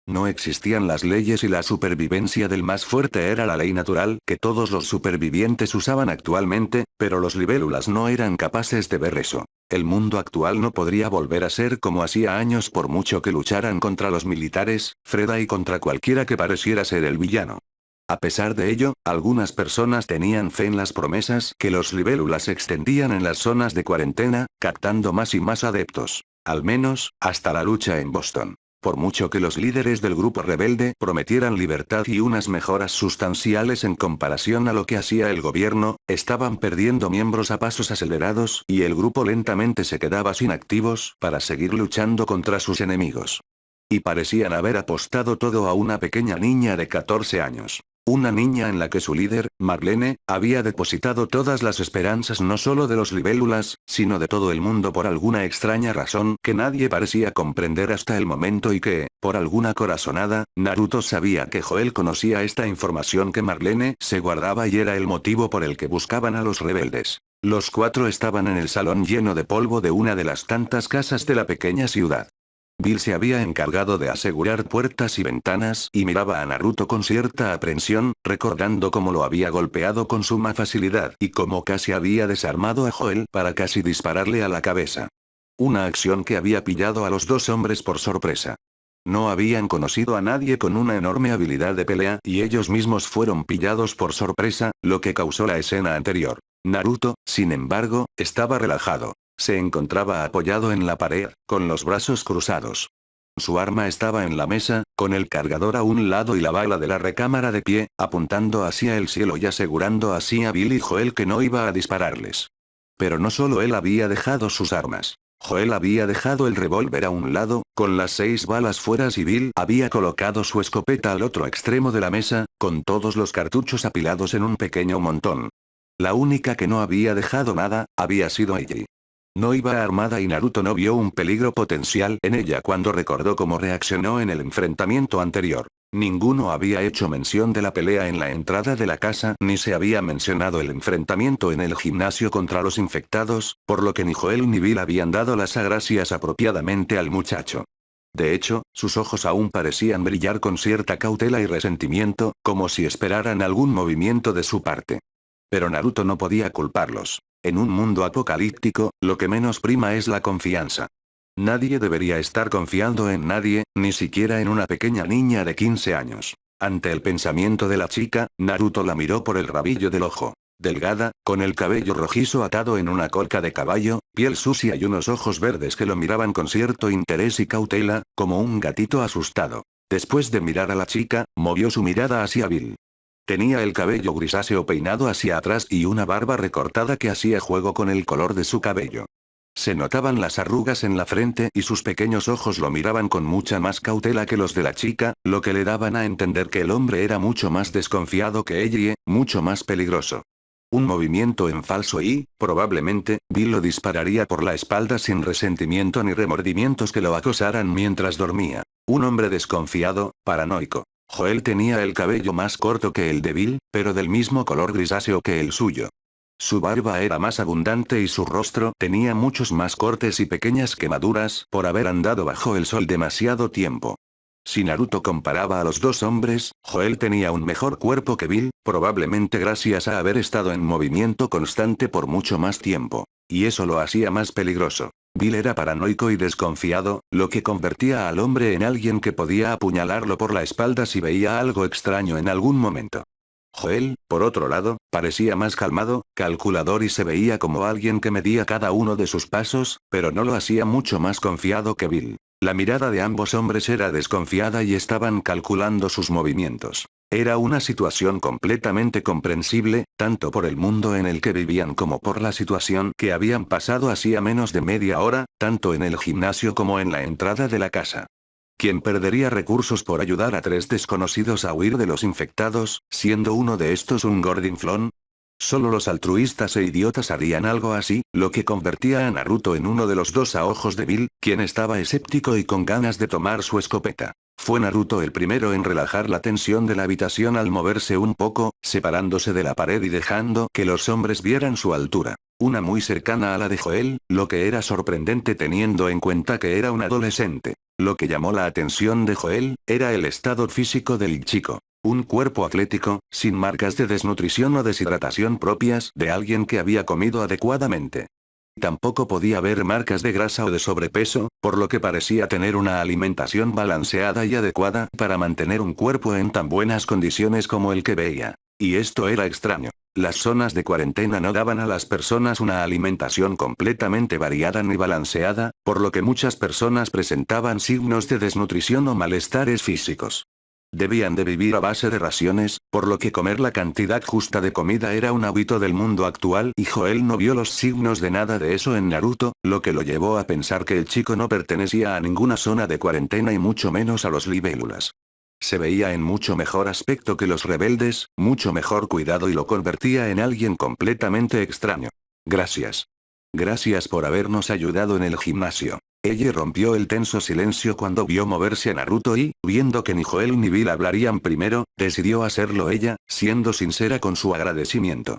No existían las leyes y la supervivencia del más fuerte era la ley natural que todos los supervivientes usaban actualmente, pero los libélulas no eran capaces de ver eso. El mundo actual no podría volver a ser como hacía años por mucho que lucharan contra los militares, Freda y contra cualquiera que pareciera ser el villano. A pesar de ello, algunas personas tenían fe en las promesas que los libélulas extendían en las zonas de cuarentena, captando más y más adeptos. Al menos, hasta la lucha en Boston. Por mucho que los líderes del grupo rebelde prometieran libertad y unas mejoras sustanciales en comparación a lo que hacía el gobierno, estaban perdiendo miembros a pasos acelerados y el grupo lentamente se quedaba sin activos para seguir luchando contra sus enemigos. Y parecían haber apostado todo a una pequeña niña de 14 años. Una niña en la que su líder, Marlene, había depositado todas las esperanzas no solo de los libélulas, sino de todo el mundo por alguna extraña razón que nadie parecía comprender hasta el momento y que, por alguna corazonada, Naruto sabía que Joel conocía esta información que Marlene se guardaba y era el motivo por el que buscaban a los rebeldes. Los cuatro estaban en el salón lleno de polvo de una de las tantas casas de la pequeña ciudad. Bill se había encargado de asegurar puertas y ventanas y miraba a Naruto con cierta aprensión, recordando cómo lo había golpeado con suma facilidad y cómo casi había desarmado a Joel para casi dispararle a la cabeza. Una acción que había pillado a los dos hombres por sorpresa. No habían conocido a nadie con una enorme habilidad de pelea y ellos mismos fueron pillados por sorpresa, lo que causó la escena anterior. Naruto, sin embargo, estaba relajado. Se encontraba apoyado en la pared, con los brazos cruzados. Su arma estaba en la mesa, con el cargador a un lado y la bala de la recámara de pie, apuntando hacia el cielo y asegurando así a Bill y Joel que no iba a dispararles. Pero no solo él había dejado sus armas. Joel había dejado el revólver a un lado, con las 6 balas fuera y Bill había colocado su escopeta al otro extremo de la mesa, con todos los cartuchos apilados en un pequeño montón. La única que no había dejado nada, había sido Ellie. No iba armada y Naruto no vio un peligro potencial en ella cuando recordó cómo reaccionó en el enfrentamiento anterior. Ninguno había hecho mención de la pelea en la entrada de la casa ni se había mencionado el enfrentamiento en el gimnasio contra los infectados, por lo que ni Joel ni Bill habían dado las gracias apropiadamente al muchacho. De hecho, sus ojos aún parecían brillar con cierta cautela y resentimiento, como si esperaran algún movimiento de su parte. Pero Naruto no podía culparlos. En un mundo apocalíptico, lo que menos prima es la confianza. Nadie debería estar confiando en nadie, ni siquiera en una pequeña niña de 15 años. Ante el pensamiento de la chica, Naruto la miró por el rabillo del ojo. Delgada, con el cabello rojizo atado en una colca de caballo, piel sucia y unos ojos verdes que lo miraban con cierto interés y cautela, como un gatito asustado. Después de mirar a la chica, movió su mirada hacia Bill. Tenía el cabello grisáceo peinado hacia atrás y una barba recortada que hacía juego con el color de su cabello. Se notaban las arrugas en la frente y sus pequeños ojos lo miraban con mucha más cautela que los de la chica, lo que le daban a entender que el hombre era mucho más desconfiado que ella y, mucho más peligroso. Un movimiento en falso y, probablemente, Bill lo dispararía por la espalda sin resentimiento ni remordimientos que lo acosaran mientras dormía. Un hombre desconfiado, paranoico. Joel tenía el cabello más corto que el de Bill, pero del mismo color grisáceo que el suyo. Su barba era más abundante y su rostro tenía muchos más cortes y pequeñas quemaduras por haber andado bajo el sol demasiado tiempo. Si Naruto comparaba a los dos hombres, Joel tenía un mejor cuerpo que Bill, probablemente gracias a haber estado en movimiento constante por mucho más tiempo. Y eso lo hacía más peligroso. Bill era paranoico y desconfiado, lo que convertía al hombre en alguien que podía apuñalarlo por la espalda si veía algo extraño en algún momento. Joel, por otro lado, parecía más calmado, calculador y se veía como alguien que medía cada uno de sus pasos, pero no lo hacía mucho más confiado que Bill. La mirada de ambos hombres era desconfiada y estaban calculando sus movimientos. Era una situación completamente comprensible, tanto por el mundo en el que vivían como por la situación que habían pasado hacía menos de media hora, tanto en el gimnasio como en la entrada de la casa. ¿Quién perdería recursos por ayudar a tres desconocidos a huir de los infectados, siendo uno de estos un gordinflón? Solo los altruistas e idiotas harían algo así, lo que convertía a Naruto en uno de los dos a ojos de Bill, quien estaba escéptico y con ganas de tomar su escopeta. Fue Naruto el primero en relajar la tensión de la habitación al moverse un poco, separándose de la pared y dejando que los hombres vieran su altura. Una muy cercana a la de Joel, lo que era sorprendente teniendo en cuenta que era un adolescente. Lo que llamó la atención de Joel, era el estado físico del chico. Un cuerpo atlético, sin marcas de desnutrición o deshidratación propias de alguien que había comido adecuadamente. Tampoco podía haber marcas de grasa o de sobrepeso, por lo que parecía tener una alimentación balanceada y adecuada para mantener un cuerpo en tan buenas condiciones como el que veía. Y esto era extraño. Las zonas de cuarentena no daban a las personas una alimentación completamente variada ni balanceada, por lo que muchas personas presentaban signos de desnutrición o malestares físicos. Debían de vivir a base de raciones, por lo que comer la cantidad justa de comida era un hábito del mundo actual y Joel no vio los signos de nada de eso en Naruto, lo que lo llevó a pensar que el chico no pertenecía a ninguna zona de cuarentena y mucho menos a los libélulas. Se veía en mucho mejor aspecto que los rebeldes, mucho mejor cuidado y lo convertía en alguien completamente extraño. Gracias. Gracias por habernos ayudado en el gimnasio. Ella rompió el tenso silencio cuando vio moverse a Naruto y, viendo que ni Joel ni Bill hablarían primero, decidió hacerlo ella, siendo sincera con su agradecimiento.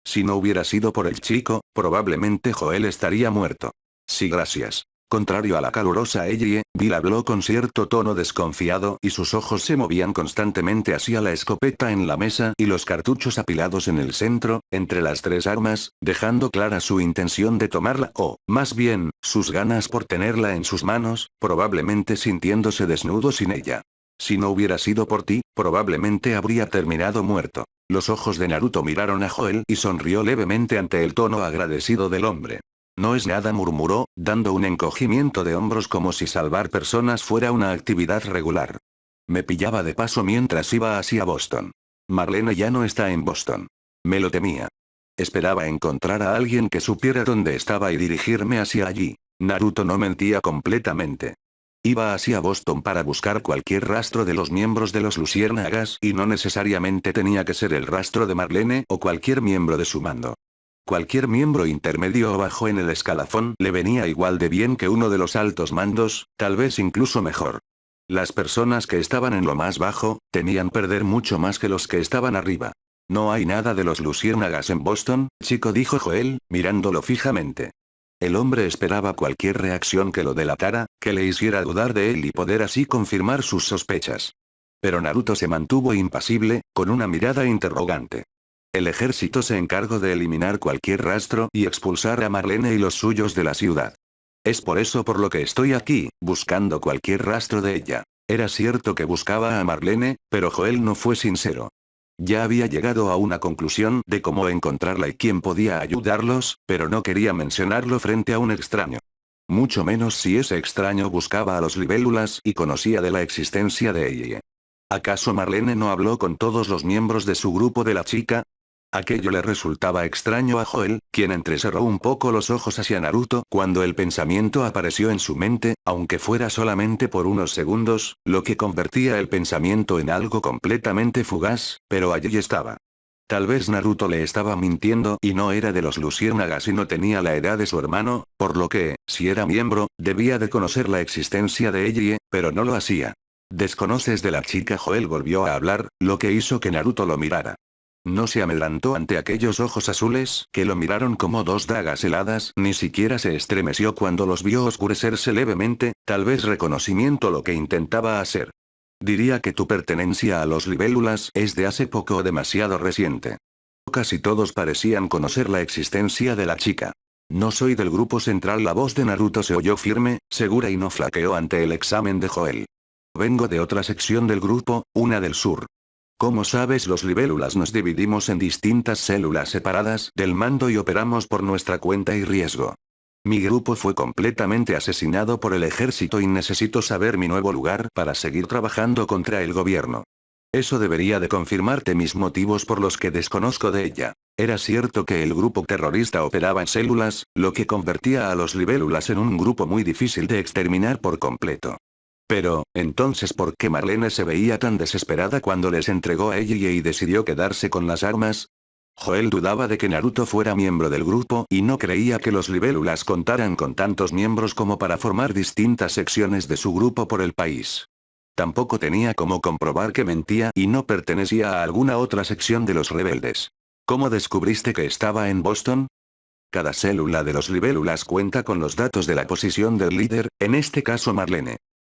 Si no hubiera sido por el chico, probablemente Joel estaría muerto. Sí, gracias. Contrario a la calurosa ella, Bill habló con cierto tono desconfiado y sus ojos se movían constantemente hacia la escopeta en la mesa y los cartuchos apilados en el centro, entre las tres armas, dejando clara su intención de tomarla o, más bien, sus ganas por tenerla en sus manos, probablemente sintiéndose desnudo sin ella. Si no hubiera sido por ti, probablemente habría terminado muerto. Los ojos de Naruto miraron a Joel y sonrió levemente ante el tono agradecido del hombre. No es nada, murmuró, dando un encogimiento de hombros como si salvar personas fuera una actividad regular. Me pillaba de paso mientras iba hacia Boston. Marlene ya no está en Boston. Me lo temía. Esperaba encontrar a alguien que supiera dónde estaba y dirigirme hacia allí. Naruto no mentía completamente. Iba hacia Boston para buscar cualquier rastro de los miembros de los Luciérnagas y no necesariamente tenía que ser el rastro de Marlene o cualquier miembro de su mando. Cualquier miembro intermedio o bajo en el escalafón le venía igual de bien que uno de los altos mandos, tal vez incluso mejor. Las personas que estaban en lo más bajo, temían perder mucho más que los que estaban arriba. No hay nada de los luciérnagas en Boston, chico, dijo Joel, mirándolo fijamente. El hombre esperaba cualquier reacción que lo delatara, que le hiciera dudar de él y poder así confirmar sus sospechas. Pero Naruto se mantuvo impasible, con una mirada interrogante. El ejército se encargó de eliminar cualquier rastro y expulsar a Marlene y los suyos de la ciudad. Es por eso por lo que estoy aquí, buscando cualquier rastro de ella. Era cierto que buscaba a Marlene, pero Joel no fue sincero. Ya había llegado a una conclusión de cómo encontrarla y quién podía ayudarlos, pero no quería mencionarlo frente a un extraño. Mucho menos si ese extraño buscaba a los libélulas y conocía de la existencia de ella. ¿Acaso Marlene no habló con todos los miembros de su grupo de la chica? Aquello le resultaba extraño a Joel, quien entrecerró un poco los ojos hacia Naruto cuando el pensamiento apareció en su mente, aunque fuera solamente por unos segundos, lo que convertía el pensamiento en algo completamente fugaz, pero allí estaba. Tal vez Naruto le estaba mintiendo y no era de los luciérnagas y no tenía la edad de su hermano, por lo que, si era miembro, debía de conocer la existencia de ella, pero no lo hacía. ¿Desconoces de la chica? Joel volvió a hablar, lo que hizo que Naruto lo mirara. No se amedrentó ante aquellos ojos azules que lo miraron como dos dagas heladas, ni siquiera se estremeció cuando los vio oscurecerse levemente, tal vez reconocimiento lo que intentaba hacer. Diría que tu pertenencia a los libélulas es de hace poco o demasiado reciente. Casi todos parecían conocer la existencia de la chica. No soy del grupo central. La voz de Naruto se oyó firme, segura y no flaqueó ante el examen de Joel. Vengo de otra sección del grupo, una del sur. Como sabes, los libélulas nos dividimos en distintas células separadas del mando y operamos por nuestra cuenta y riesgo. Mi grupo fue completamente asesinado por el ejército y necesito saber mi nuevo lugar para seguir trabajando contra el gobierno. Eso debería de confirmarte mis motivos por los que desconozco de ella. Era cierto que el grupo terrorista operaba en células, lo que convertía a los libélulas en un grupo muy difícil de exterminar por completo. Pero, entonces, ¿por qué Marlene se veía tan desesperada cuando les entregó a ella y decidió quedarse con las armas? Joel dudaba de que Naruto fuera miembro del grupo y no creía que los libélulas contaran con tantos miembros como para formar distintas secciones de su grupo por el país. Tampoco tenía cómo comprobar que mentía y no pertenecía a alguna otra sección de los rebeldes. ¿Cómo descubriste que estaba en Boston? Cada célula de los libélulas cuenta con los datos de la posición del líder, en este caso Marlene.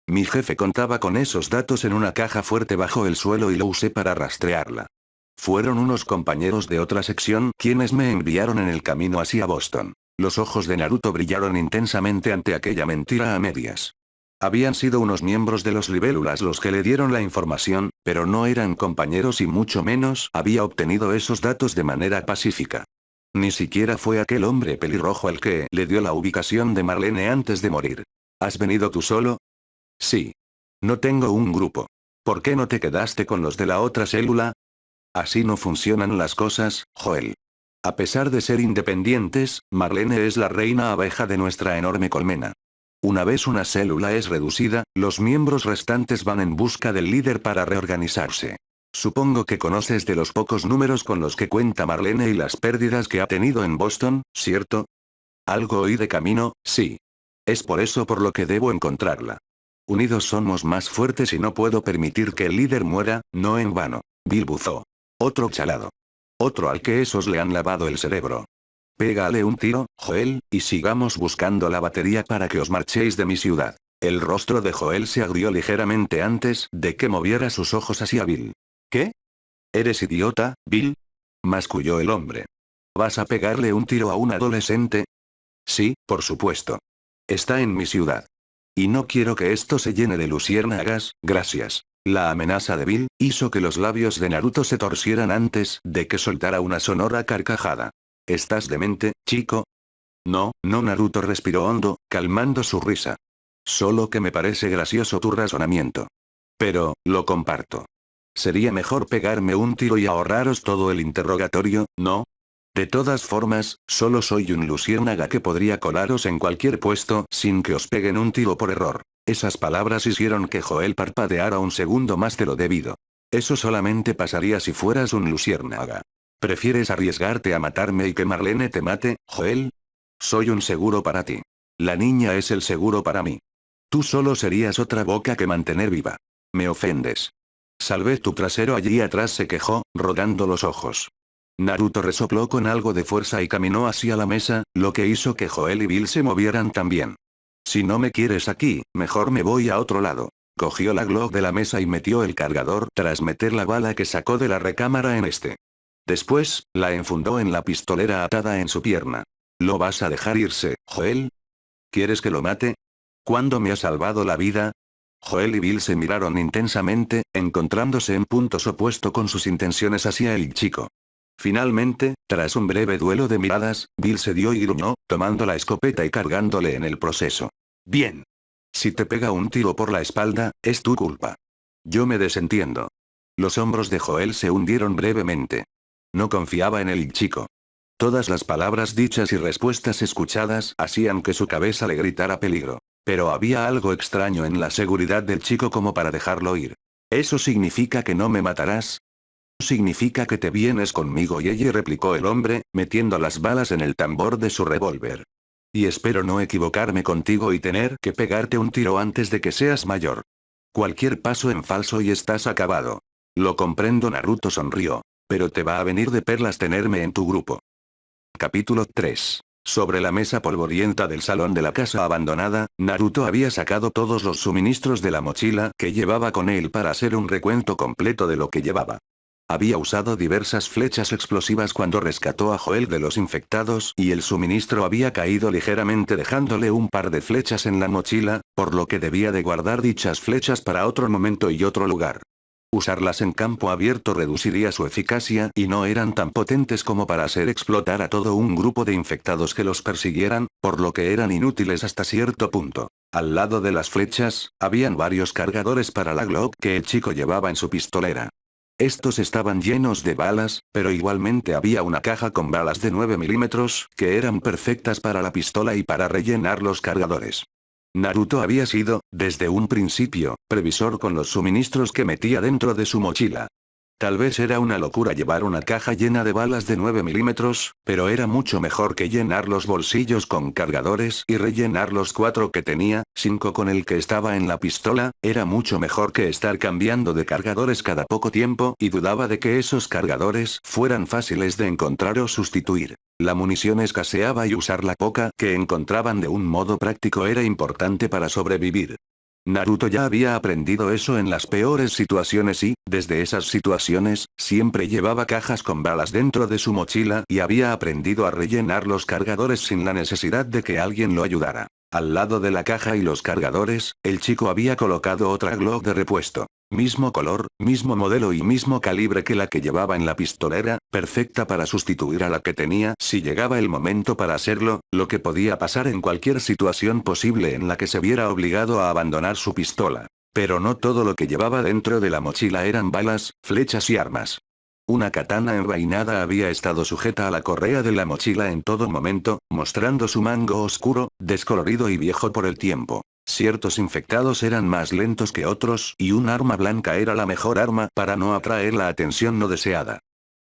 Mi jefe contaba con esos datos en una caja fuerte bajo el suelo y lo usé para rastrearla. Fueron unos compañeros de otra sección quienes me enviaron en el camino hacia Boston. Los ojos de Naruto brillaron intensamente ante aquella mentira a medias. Habían sido unos miembros de los libélulas los que le dieron la información, pero no eran compañeros y mucho menos había obtenido esos datos de manera pacífica. Ni siquiera fue aquel hombre pelirrojo el que le dio la ubicación de Marlene antes de morir. ¿Has venido tú solo? Sí. No tengo un grupo. ¿Por qué no te quedaste con los de la otra célula? Así no funcionan las cosas, Joel. A pesar de ser independientes, Marlene es la reina abeja de nuestra enorme colmena. Una vez una célula es reducida, los miembros restantes van en busca del líder para reorganizarse. Supongo que conoces de los pocos números con los que cuenta Marlene y las pérdidas que ha tenido en Boston, ¿cierto? Algo oí de camino, sí. Es por eso por lo que debo encontrarla. Unidos somos más fuertes y no puedo permitir que el líder muera, no en vano. Bilbuzó. Otro chalado. Otro al que esos le han lavado el cerebro. Pégale un tiro, Joel, y sigamos buscando la batería para que os marchéis de mi ciudad. El rostro de Joel se agrió ligeramente antes de que moviera sus ojos hacia Bill. ¿Qué? ¿Eres idiota, Bill? Masculló el hombre. ¿Vas a pegarle un tiro a un adolescente? Sí, por supuesto. Está en mi ciudad. Y no quiero que esto se llene de luciérnagas, gracias. La amenaza de Bill hizo que los labios de Naruto se torcieran antes de que soltara una sonora carcajada. ¿Estás demente, chico? No, no. Naruto respiró hondo, calmando su risa. Solo que me parece gracioso tu razonamiento. Pero, lo comparto. Sería mejor pegarme un tiro y ahorraros todo el interrogatorio, ¿no? De todas formas, solo soy un luciérnaga que podría colaros en cualquier puesto sin que os peguen un tiro por error. Esas palabras hicieron que Joel parpadeara un segundo más de lo debido. Eso solamente pasaría si fueras un luciérnaga. ¿Prefieres arriesgarte a matarme y que Marlene te mate, Joel? Soy un seguro para ti. La niña es el seguro para mí. Tú solo serías otra boca que mantener viva. Me ofendes. Salvé tu trasero. Allí atrás se quejó, rodando los ojos. Naruto resopló con algo de fuerza y caminó hacia la mesa, lo que hizo que Joel y Bill se movieran también. Si no me quieres aquí, mejor me voy a otro lado. Cogió la Glock de la mesa y metió el cargador tras meter la bala que sacó de la recámara en este. Después, la enfundó en la pistolera atada en su pierna. ¿Lo vas a dejar irse, Joel? ¿Quieres que lo mate? ¿Cuándo me ha salvado la vida? Joel y Bill se miraron intensamente, encontrándose en puntos opuestos con sus intenciones hacia el chico. Finalmente, tras un breve duelo de miradas, Bill cedió y gruñó, tomando la escopeta y cargándole en el proceso. Bien. Si te pega un tiro por la espalda, es tu culpa. Yo me desentiendo. Los hombros de Joel se hundieron brevemente. No confiaba en el chico. Todas las palabras dichas y respuestas escuchadas hacían que su cabeza le gritara peligro. Pero había algo extraño en la seguridad del chico como para dejarlo ir. ¿Eso significa que no me matarás? Significa que te vienes conmigo, Yeye, replicó el hombre, metiendo las balas en el tambor de su revólver. Y espero no equivocarme contigo y tener que pegarte un tiro antes de que seas mayor. Cualquier paso en falso y estás acabado. Lo comprendo, Naruto sonrió. Pero te va a venir de perlas tenerme en tu grupo. Capítulo 3. Sobre la mesa polvorienta del salón de la casa abandonada, Naruto había sacado todos los suministros de la mochila que llevaba con él para hacer un recuento completo de lo que llevaba. Había usado diversas flechas explosivas cuando rescató a Joel de los infectados y el suministro había caído ligeramente dejándole un par de flechas en la mochila, por lo que debía de guardar dichas flechas para otro momento y otro lugar. Usarlas en campo abierto reduciría su eficacia y no eran tan potentes como para hacer explotar a todo un grupo de infectados que los persiguieran, por lo que eran inútiles hasta cierto punto. Al lado de las flechas, habían varios cargadores para la Glock que el chico llevaba en su pistolera. Estos estaban llenos de balas, pero igualmente había una caja con balas de 9 milímetros, que eran perfectas para la pistola y para rellenar los cargadores. Naruto había sido, desde un principio, previsor con los suministros que metía dentro de su mochila. Tal vez era una locura llevar una caja llena de balas de 9 milímetros, pero era mucho mejor que llenar los bolsillos con cargadores y rellenar los 4 que tenía, 5 con el que estaba en la pistola, era mucho mejor que estar cambiando de cargadores cada poco tiempo y dudaba de que esos cargadores fueran fáciles de encontrar o sustituir. La munición escaseaba y usar la poca que encontraban de un modo práctico era importante para sobrevivir. Naruto ya había aprendido eso en las peores situaciones y, desde esas situaciones, siempre llevaba cajas con balas dentro de su mochila y había aprendido a rellenar los cargadores sin la necesidad de que alguien lo ayudara. Al lado de la caja y los cargadores, el chico había colocado otra Glock de repuesto. Mismo color, mismo modelo y mismo calibre que la que llevaba en la pistolera, perfecta para sustituir a la que tenía si llegaba el momento para hacerlo, lo que podía pasar en cualquier situación posible en la que se viera obligado a abandonar su pistola. Pero no todo lo que llevaba dentro de la mochila eran balas, flechas y armas. Una katana envainada había estado sujeta a la correa de la mochila en todo momento, mostrando su mango oscuro, descolorido y viejo por el tiempo. Ciertos infectados eran más lentos que otros y un arma blanca era la mejor arma para no atraer la atención no deseada.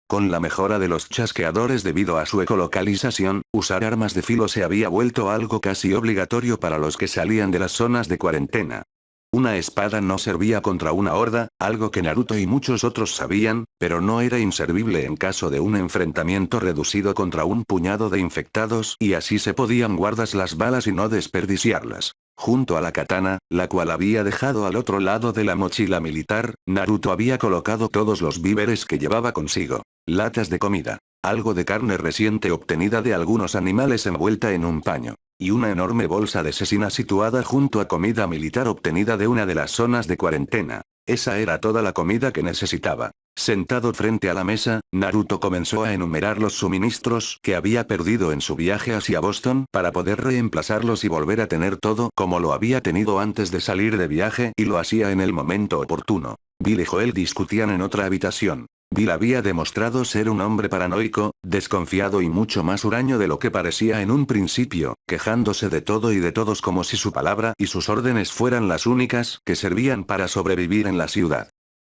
Con la mejora de los chasqueadores debido a su ecolocalización, usar armas de filo se había vuelto algo casi obligatorio para los que salían de las zonas de cuarentena. Una espada no servía contra una horda, algo que Naruto y muchos otros sabían, pero no era inservible en caso de un enfrentamiento reducido contra un puñado de infectados y así se podían guardar las balas y no desperdiciarlas. Junto a la katana, la cual había dejado al otro lado de la mochila militar, Naruto había colocado todos los víveres que llevaba consigo. Latas de comida, algo de carne reciente obtenida de algunos animales envuelta en un paño, y una enorme bolsa de cecina situada junto a comida militar obtenida de una de las zonas de cuarentena. Esa era toda la comida que necesitaba. Sentado frente a la mesa, Naruto comenzó a enumerar los suministros que había perdido en su viaje hacia Boston para poder reemplazarlos y volver a tener todo como lo había tenido antes de salir de viaje y lo hacía en el momento oportuno. Bill y Joel discutían en otra habitación. Bill había demostrado ser un hombre paranoico, desconfiado y mucho más huraño de lo que parecía en un principio, quejándose de todo y de todos como si su palabra y sus órdenes fueran las únicas que servían para sobrevivir en la ciudad.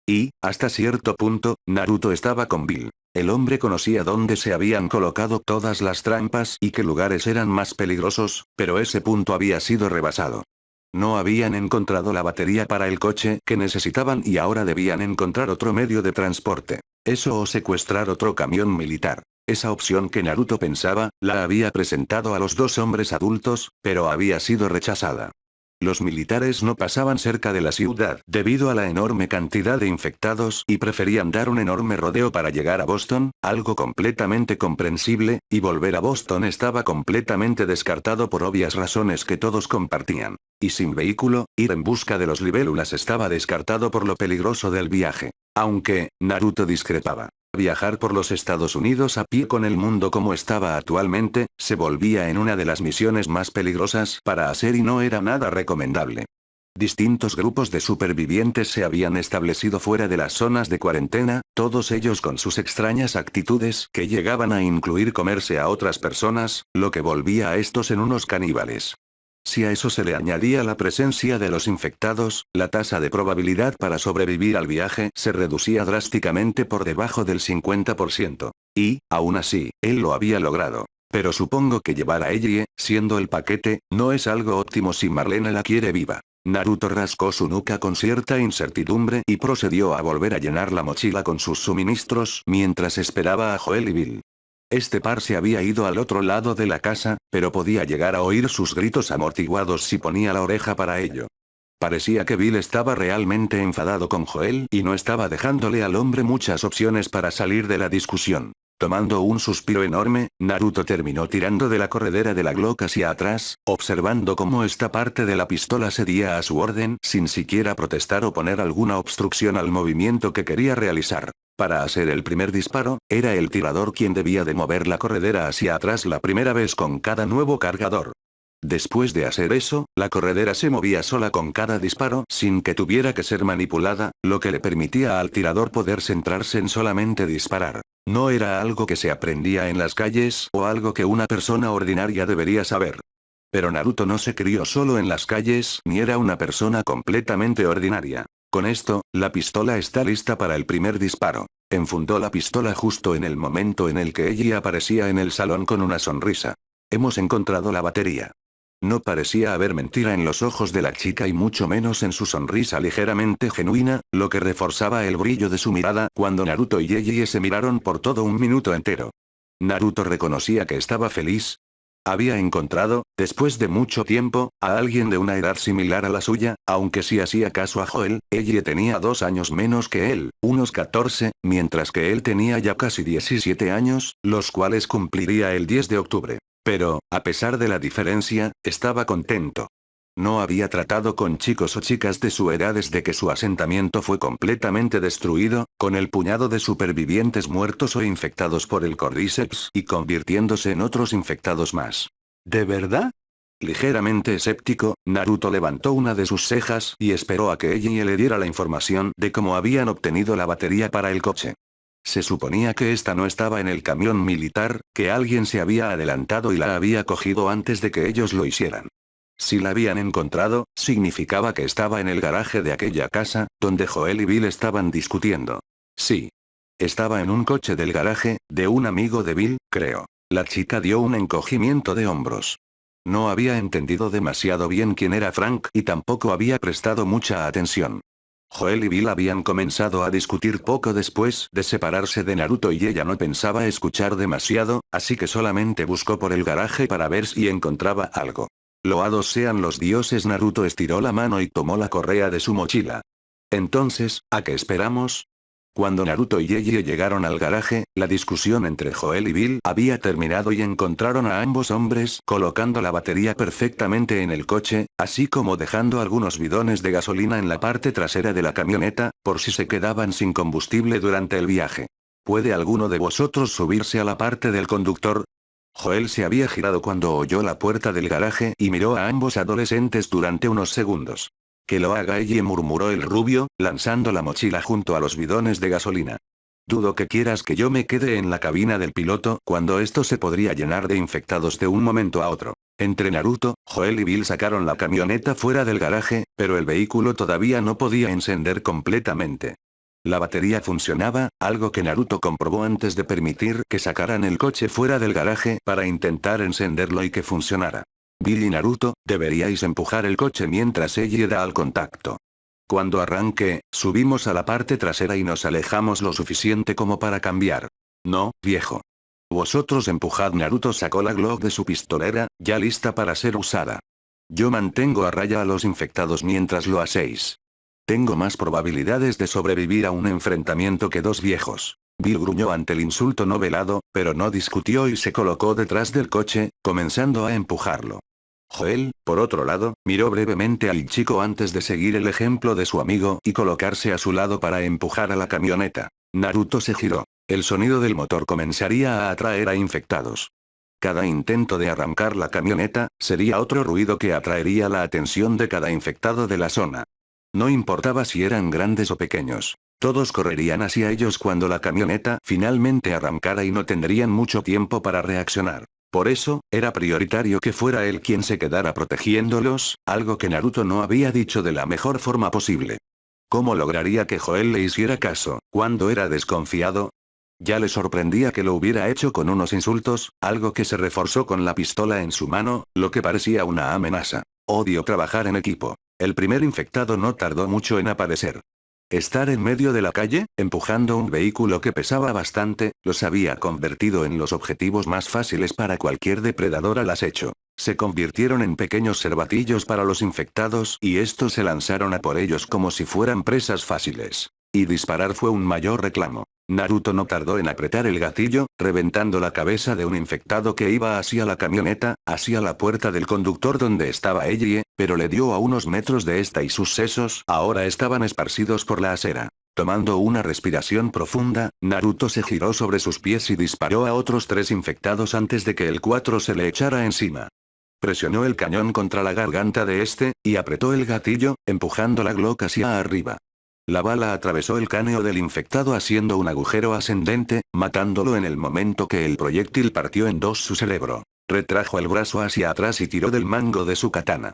Y, hasta cierto punto, Naruto estaba con Bill. El hombre conocía dónde se habían colocado todas las trampas y qué lugares eran más peligrosos, pero ese punto había sido rebasado. No habían encontrado la batería para el coche que necesitaban y ahora debían encontrar otro medio de transporte. Eso o secuestrar otro camión militar. Esa opción que Naruto pensaba, la había presentado a los dos hombres adultos, pero había sido rechazada. Los militares no pasaban cerca de la ciudad debido a la enorme cantidad de infectados y preferían dar un enorme rodeo para llegar a Boston, algo completamente comprensible, y volver a Boston estaba completamente descartado por obvias razones que todos compartían. Y sin vehículo, ir en busca de los libélulas estaba descartado por lo peligroso del viaje. Aunque, Naruto discrepaba. Viajar por los Estados Unidos a pie con el mundo como estaba actualmente, se volvía en una de las misiones más peligrosas para hacer y no era nada recomendable. Distintos grupos de supervivientes se habían establecido fuera de las zonas de cuarentena, todos ellos con sus extrañas actitudes que llegaban a incluir comerse a otras personas, lo que volvía a estos en unos caníbales. Si a eso se le añadía la presencia de los infectados, la tasa de probabilidad para sobrevivir al viaje se reducía drásticamente por debajo del 50%. Y, aún así, él lo había logrado. Pero supongo que llevar a Ellie, siendo el paquete, no es algo óptimo si Marlene la quiere viva. Naruto rascó su nuca con cierta incertidumbre y procedió a volver a llenar la mochila con sus suministros mientras esperaba a Joel y Bill. Este par se había ido al otro lado de la casa, pero podía llegar a oír sus gritos amortiguados si ponía la oreja para ello. Parecía que Bill estaba realmente enfadado con Joel y no estaba dejándole al hombre muchas opciones para salir de la discusión. Tomando un suspiro enorme, Naruto terminó tirando de la corredera de la Glock hacia atrás, observando cómo esta parte de la pistola cedía a su orden sin siquiera protestar o poner alguna obstrucción al movimiento que quería realizar. Para hacer el primer disparo, era el tirador quien debía de mover la corredera hacia atrás la primera vez con cada nuevo cargador. Después de hacer eso, la corredera se movía sola con cada disparo sin que tuviera que ser manipulada, lo que le permitía al tirador poder centrarse en solamente disparar. No era algo que se aprendía en las calles o algo que una persona ordinaria debería saber. Pero Naruto no se crió solo en las calles ni era una persona completamente ordinaria. Con esto, la pistola está lista para el primer disparo. Enfundó la pistola justo en el momento en el que ella aparecía en el salón con una sonrisa. Hemos encontrado la batería. No parecía haber mentira en los ojos de la chica y mucho menos en su sonrisa ligeramente genuina, lo que reforzaba el brillo de su mirada cuando Naruto y Yeye se miraron por todo un minuto entero. Naruto reconocía que estaba feliz. Había encontrado, después de mucho tiempo, a alguien de una edad similar a la suya, aunque si hacía caso a Joel, Yeye tenía 2 años menos que él, unos 14, mientras que él tenía ya casi 17 años, los cuales cumpliría el 10 de octubre. Pero, a pesar de la diferencia, estaba contento. No había tratado con chicos o chicas de su edad desde que su asentamiento fue completamente destruido, con el puñado de supervivientes muertos o infectados por el Cordyceps y convirtiéndose en otros infectados más. ¿De verdad? Ligeramente escéptico, Naruto levantó una de sus cejas y esperó a que ella le diera la información de cómo habían obtenido la batería para el coche. Se suponía que esta no estaba en el camión militar, que alguien se había adelantado y la había cogido antes de que ellos lo hicieran. Si la habían encontrado, significaba que estaba en el garaje de aquella casa, donde Joel y Bill estaban discutiendo. Sí. Estaba en un coche del garaje, de un amigo de Bill, creo. La chica dio un encogimiento de hombros. No había entendido demasiado bien quién era Frank y tampoco había prestado mucha atención. Joel y Bill habían comenzado a discutir poco después de separarse de Naruto y ella no pensaba escuchar demasiado, así que solamente buscó por el garaje para ver si encontraba algo. Loados sean los dioses. Naruto estiró la mano y tomó la correa de su mochila. Entonces, ¿a qué esperamos? Cuando Naruto y Yeye llegaron al garaje, la discusión entre Joel y Bill había terminado y encontraron a ambos hombres colocando la batería perfectamente en el coche, así como dejando algunos bidones de gasolina en la parte trasera de la camioneta, por si se quedaban sin combustible durante el viaje. ¿Puede alguno de vosotros subirse a la parte del conductor? Joel se había girado cuando oyó la puerta del garaje y miró a ambos adolescentes durante unos segundos. Que lo haga ella, murmuró el rubio, lanzando la mochila junto a los bidones de gasolina. Dudo que quieras que yo me quede en la cabina del piloto cuando esto se podría llenar de infectados de un momento a otro. Entre Naruto, Joel y Bill sacaron la camioneta fuera del garaje, pero el vehículo todavía no podía encender completamente. La batería funcionaba, algo que Naruto comprobó antes de permitir que sacaran el coche fuera del garaje para intentar encenderlo y que funcionara. Bill y Naruto, deberíais empujar el coche mientras ella da al contacto. Cuando arranque, subimos a la parte trasera y nos alejamos lo suficiente como para cambiar. No, viejo. Vosotros empujad. Naruto sacó la Glock de su pistolera, ya lista para ser usada. Yo mantengo a raya a los infectados mientras lo hacéis. Tengo más probabilidades de sobrevivir a un enfrentamiento que 2 viejos. Bill gruñó ante el insulto no velado, pero no discutió y se colocó detrás del coche, comenzando a empujarlo. Joel, por otro lado, miró brevemente al chico antes de seguir el ejemplo de su amigo y colocarse a su lado para empujar a la camioneta. Naruto se giró. El sonido del motor comenzaría a atraer a infectados. Cada intento de arrancar la camioneta, sería otro ruido que atraería la atención de cada infectado de la zona. No importaba si eran grandes o pequeños. Todos correrían hacia ellos cuando la camioneta finalmente arrancara y no tendrían mucho tiempo para reaccionar. Por eso, era prioritario que fuera él quien se quedara protegiéndolos, algo que Naruto no había dicho de la mejor forma posible. ¿Cómo lograría que Joel le hiciera caso, cuando era desconfiado? Ya le sorprendía que lo hubiera hecho con unos insultos, algo que se reforzó con la pistola en su mano, lo que parecía una amenaza. Odio trabajar en equipo. El primer infectado no tardó mucho en aparecer. Estar en medio de la calle, empujando un vehículo que pesaba bastante, los había convertido en los objetivos más fáciles para cualquier depredador al acecho. Se convirtieron en pequeños cervatillos para los infectados y estos se lanzaron a por ellos como si fueran presas fáciles. Y disparar fue un mayor reclamo. Naruto no tardó en apretar el gatillo, reventando la cabeza de un infectado que iba hacia la camioneta, hacia la puerta del conductor donde estaba Ellie, pero le dio a unos metros de esta y sus sesos ahora estaban esparcidos por la acera. Tomando una respiración profunda, Naruto se giró sobre sus pies y disparó a otros 3 infectados antes de que el 4 se le echara encima. Presionó el cañón contra la garganta de este, y apretó el gatillo, empujando la Glock hacia arriba. La bala atravesó el cráneo del infectado haciendo un agujero ascendente, matándolo en el momento que el proyectil partió en dos su cerebro. Retrajo el brazo hacia atrás y tiró del mango de su katana.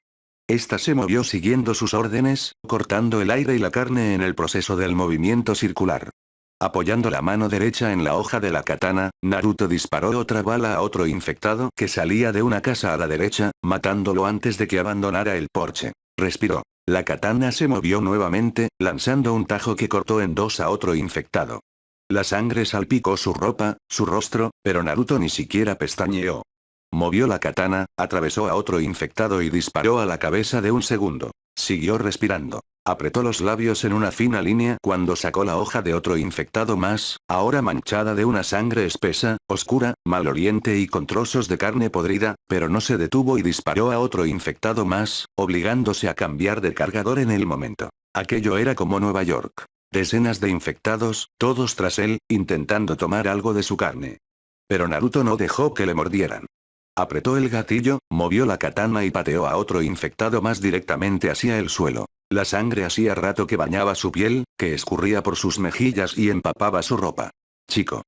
Esta se movió siguiendo sus órdenes, cortando el aire y la carne en el proceso del movimiento circular. Apoyando la mano derecha en la hoja de la katana, Naruto disparó otra bala a otro infectado que salía de una casa a la derecha, matándolo antes de que abandonara el porche. Respiró. La katana se movió nuevamente, lanzando un tajo que cortó en dos a otro infectado. La sangre salpicó su ropa, su rostro, pero Naruto ni siquiera pestañeó. Movió la katana, atravesó a otro infectado y disparó a la cabeza de un segundo. Siguió respirando. Apretó los labios en una fina línea cuando sacó la hoja de otro infectado más, ahora manchada de una sangre espesa, oscura, maloliente y con trozos de carne podrida, pero no se detuvo y disparó a otro infectado más, obligándose a cambiar de cargador en el momento. Aquello era como Nueva York. Decenas de infectados, todos tras él, intentando tomar algo de su carne. Pero Naruto no dejó que le mordieran. Apretó el gatillo, movió la katana y pateó a otro infectado más directamente hacia el suelo. La sangre hacía rato que bañaba su piel, que escurría por sus mejillas y empapaba su ropa. Chico.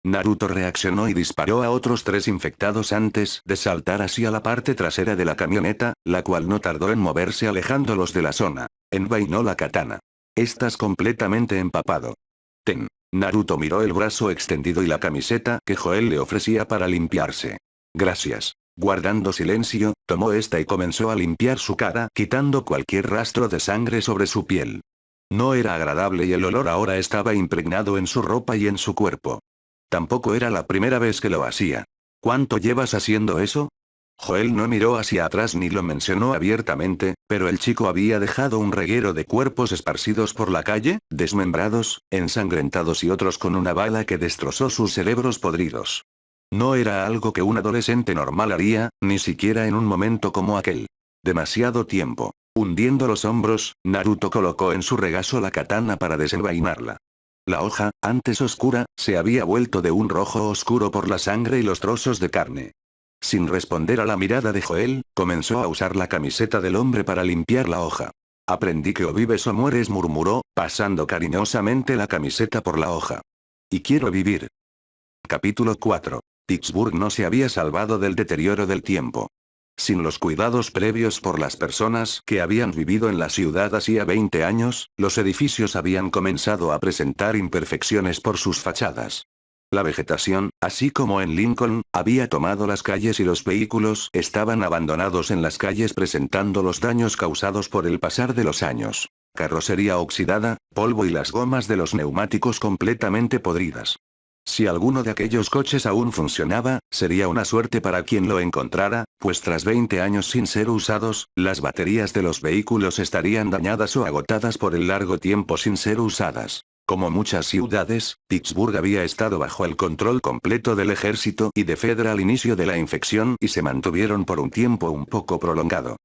Naruto reaccionó y disparó a otros 3 infectados antes de saltar hacia la parte trasera de la camioneta, la cual no tardó en moverse alejándolos de la zona. Envainó la katana. Estás completamente empapado. Ten. Naruto miró el brazo extendido y la camiseta que Joel le ofrecía para limpiarse. Gracias. Guardando silencio, tomó esta y comenzó a limpiar su cara, quitando cualquier rastro de sangre sobre su piel. No era agradable y el olor ahora estaba impregnado en su ropa y en su cuerpo. Tampoco era la primera vez que lo hacía. ¿Cuánto llevas haciendo eso? Joel no miró hacia atrás ni lo mencionó abiertamente, pero el chico había dejado un reguero de cuerpos esparcidos por la calle, desmembrados, ensangrentados y otros con una bala que destrozó sus cerebros podridos. No era algo que un adolescente normal haría, ni siquiera en un momento como aquel. Demasiado tiempo. Hundiendo los hombros, Naruto colocó en su regazo la katana para desenvainarla. La hoja, antes oscura, se había vuelto de un rojo oscuro por la sangre y los trozos de carne. Sin responder a la mirada de Joel, comenzó a usar la camiseta del hombre para limpiar la hoja. Aprendí que o vives o mueres, murmuró, pasando cariñosamente la camiseta por la hoja. Y quiero vivir. Capítulo 4. Pittsburgh no se había salvado del deterioro del tiempo. Sin los cuidados previos por las personas que habían vivido en la ciudad hacía 20 años, los edificios habían comenzado a presentar imperfecciones por sus fachadas. La vegetación, así como en Lincoln, había tomado las calles y los vehículos estaban abandonados en las calles presentando los daños causados por el pasar de los años. Carrocería oxidada, polvo y las gomas de los neumáticos completamente podridas. Si alguno de aquellos coches aún funcionaba, sería una suerte para quien lo encontrara, pues tras 20 años sin ser usados, las baterías de los vehículos estarían dañadas o agotadas por el largo tiempo sin ser usadas. Como muchas ciudades, Pittsburgh había estado bajo el control completo del ejército y de Federal al inicio de la infección y se mantuvieron por un tiempo un poco prolongado.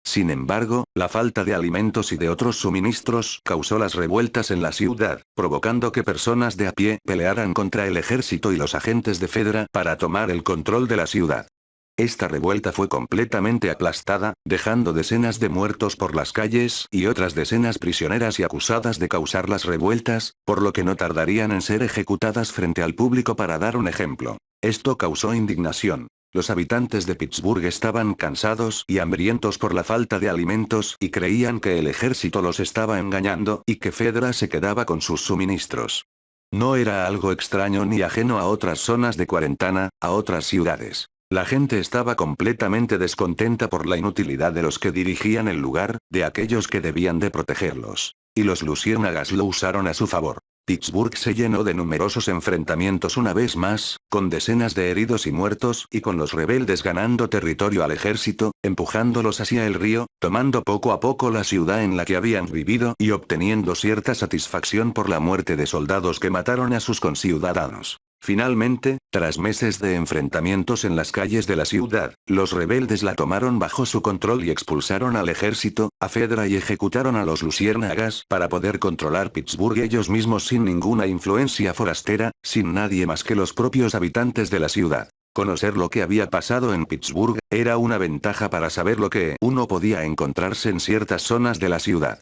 Sin embargo, la falta de alimentos y de otros suministros causó las revueltas en la ciudad, provocando que personas de a pie pelearan contra el ejército y los agentes de Fedra para tomar el control de la ciudad. Esta revuelta fue completamente aplastada, dejando decenas de muertos por las calles y otras decenas prisioneras y acusadas de causar las revueltas, por lo que no tardarían en ser ejecutadas frente al público para dar un ejemplo. Esto causó indignación. Los habitantes de Pittsburgh estaban cansados y hambrientos por la falta de alimentos y creían que el ejército los estaba engañando y que Fedra se quedaba con sus suministros. No era algo extraño ni ajeno a otras zonas de cuarentena, a otras ciudades. La gente estaba completamente descontenta por la inutilidad de los que dirigían el lugar, de aquellos que debían de protegerlos. Y los luciérnagas lo usaron a su favor. Pittsburgh se llenó de numerosos enfrentamientos una vez más, con decenas de heridos y muertos y con los rebeldes ganando territorio al ejército, empujándolos hacia el río, tomando poco a poco la ciudad en la que habían vivido y obteniendo cierta satisfacción por la muerte de soldados que mataron a sus conciudadanos. Finalmente, tras meses de enfrentamientos en las calles de la ciudad, los rebeldes la tomaron bajo su control y expulsaron al ejército, a Fedra y ejecutaron a los luciérnagas para poder controlar Pittsburgh ellos mismos sin ninguna influencia forastera, sin nadie más que los propios habitantes de la ciudad. Conocer lo que había pasado en Pittsburgh era una ventaja para saber lo que uno podía encontrarse en ciertas zonas de la ciudad.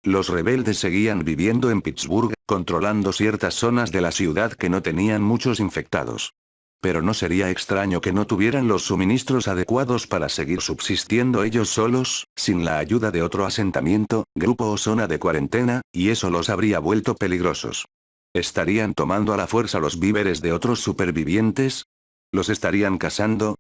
Los rebeldes seguían viviendo en Pittsburgh, controlando ciertas zonas de la ciudad que no tenían muchos infectados. Pero no sería extraño que no tuvieran los suministros adecuados para seguir subsistiendo ellos solos, sin la ayuda de otro asentamiento, grupo o zona de cuarentena, y eso los habría vuelto peligrosos. ¿Estarían tomando a la fuerza los víveres de otros supervivientes? ¿Los estarían cazando?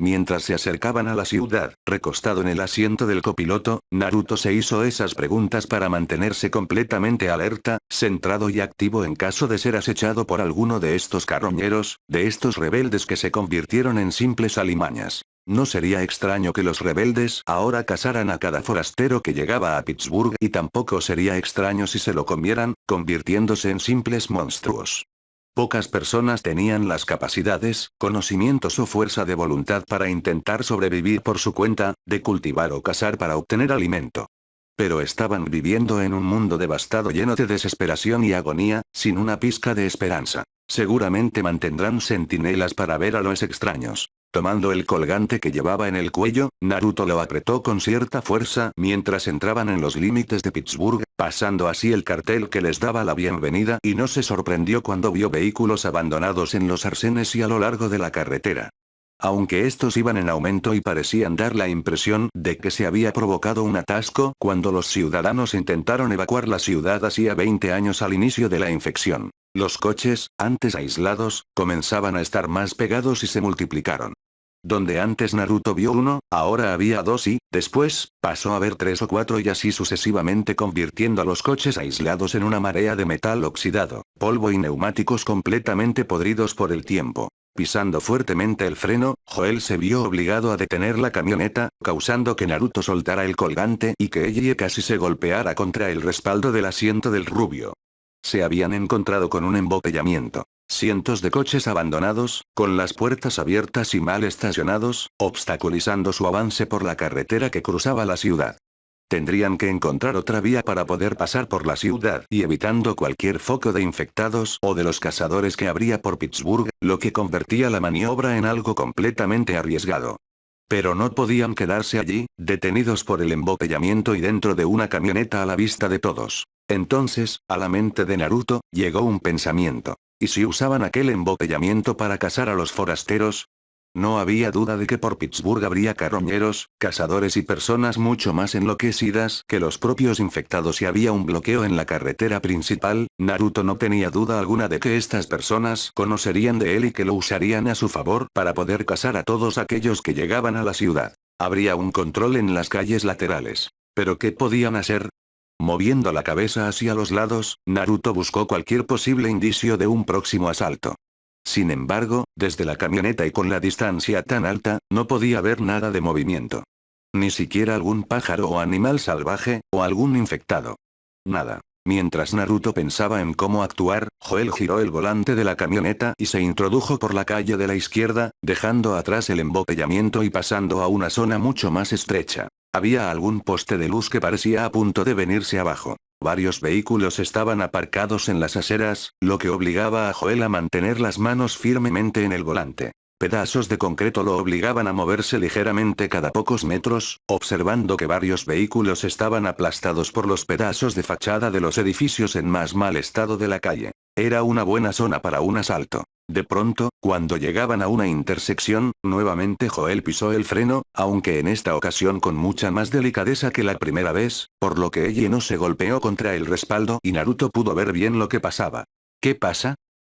Mientras se acercaban a la ciudad, recostado en el asiento del copiloto, Naruto se hizo esas preguntas para mantenerse completamente alerta, centrado y activo en caso de ser acechado por alguno de estos carroñeros, de estos rebeldes que se convirtieron en simples alimañas. No sería extraño que los rebeldes ahora cazaran a cada forastero que llegaba a Pittsburgh y tampoco sería extraño si se lo comieran, convirtiéndose en simples monstruos. Pocas personas tenían las capacidades, conocimientos o fuerza de voluntad para intentar sobrevivir por su cuenta, de cultivar o cazar para obtener alimento. Pero estaban viviendo en un mundo devastado lleno de desesperación y agonía, sin una pizca de esperanza. Seguramente mantendrán centinelas para ver a los extraños. Tomando el colgante que llevaba en el cuello, Naruto lo apretó con cierta fuerza mientras entraban en los límites de Pittsburgh, pasando así el cartel que les daba la bienvenida y no se sorprendió cuando vio vehículos abandonados en los arcenes y a lo largo de la carretera. Aunque estos iban en aumento y parecían dar la impresión de que se había provocado un atasco cuando los ciudadanos intentaron evacuar la ciudad hacía 20 años al inicio de la infección. Los coches, antes aislados, comenzaban a estar más pegados y se multiplicaron. Donde antes Naruto vio uno, ahora había dos y, después, pasó a ver 3 o 4 y así sucesivamente convirtiendo a los coches aislados en una marea de metal oxidado, polvo y neumáticos completamente podridos por el tiempo. Pisando fuertemente el freno, Joel se vio obligado a detener la camioneta, causando que Naruto soltara el colgante y que ella casi se golpeara contra el respaldo del asiento del rubio. Se habían encontrado con un embotellamiento. Cientos de coches abandonados, con las puertas abiertas y mal estacionados, obstaculizando su avance por la carretera que cruzaba la ciudad. Tendrían que encontrar otra vía para poder pasar por la ciudad y evitando cualquier foco de infectados o de los cazadores que habría por Pittsburgh, lo que convertía la maniobra en algo completamente arriesgado. Pero no podían quedarse allí, detenidos por el embotellamiento y dentro de una camioneta a la vista de todos. Entonces, a la mente de Naruto, llegó un pensamiento. ¿Y si usaban aquel embotellamiento para cazar a los forasteros? No había duda de que por Pittsburgh habría carroñeros, cazadores y personas mucho más enloquecidas que los propios infectados y había un bloqueo en la carretera principal. Naruto no tenía duda alguna de que estas personas conocerían de él y que lo usarían a su favor para poder cazar a todos aquellos que llegaban a la ciudad. Habría un control en las calles laterales. ¿Pero qué podían hacer? Moviendo la cabeza hacia los lados, Naruto buscó cualquier posible indicio de un próximo asalto. Sin embargo, desde la camioneta y con la distancia tan alta, no podía ver nada de movimiento. Ni siquiera algún pájaro o animal salvaje, o algún infectado. Nada. Mientras Naruto pensaba en cómo actuar, Joel giró el volante de la camioneta y se introdujo por la calle de la izquierda, dejando atrás el embotellamiento y pasando a una zona mucho más estrecha. Había algún poste de luz que parecía a punto de venirse abajo. Varios vehículos estaban aparcados en las aceras, lo que obligaba a Joel a mantener las manos firmemente en el volante. Pedazos de concreto lo obligaban a moverse ligeramente cada pocos metros, observando que varios vehículos estaban aplastados por los pedazos de fachada de los edificios en más mal estado de la calle. Era una buena zona para un asalto. De pronto, cuando llegaban a una intersección, nuevamente Joel pisó el freno, aunque en esta ocasión con mucha más delicadeza que la primera vez, por lo que ella no se golpeó contra el respaldo y Naruto pudo ver bien lo que pasaba. ¿Qué pasa?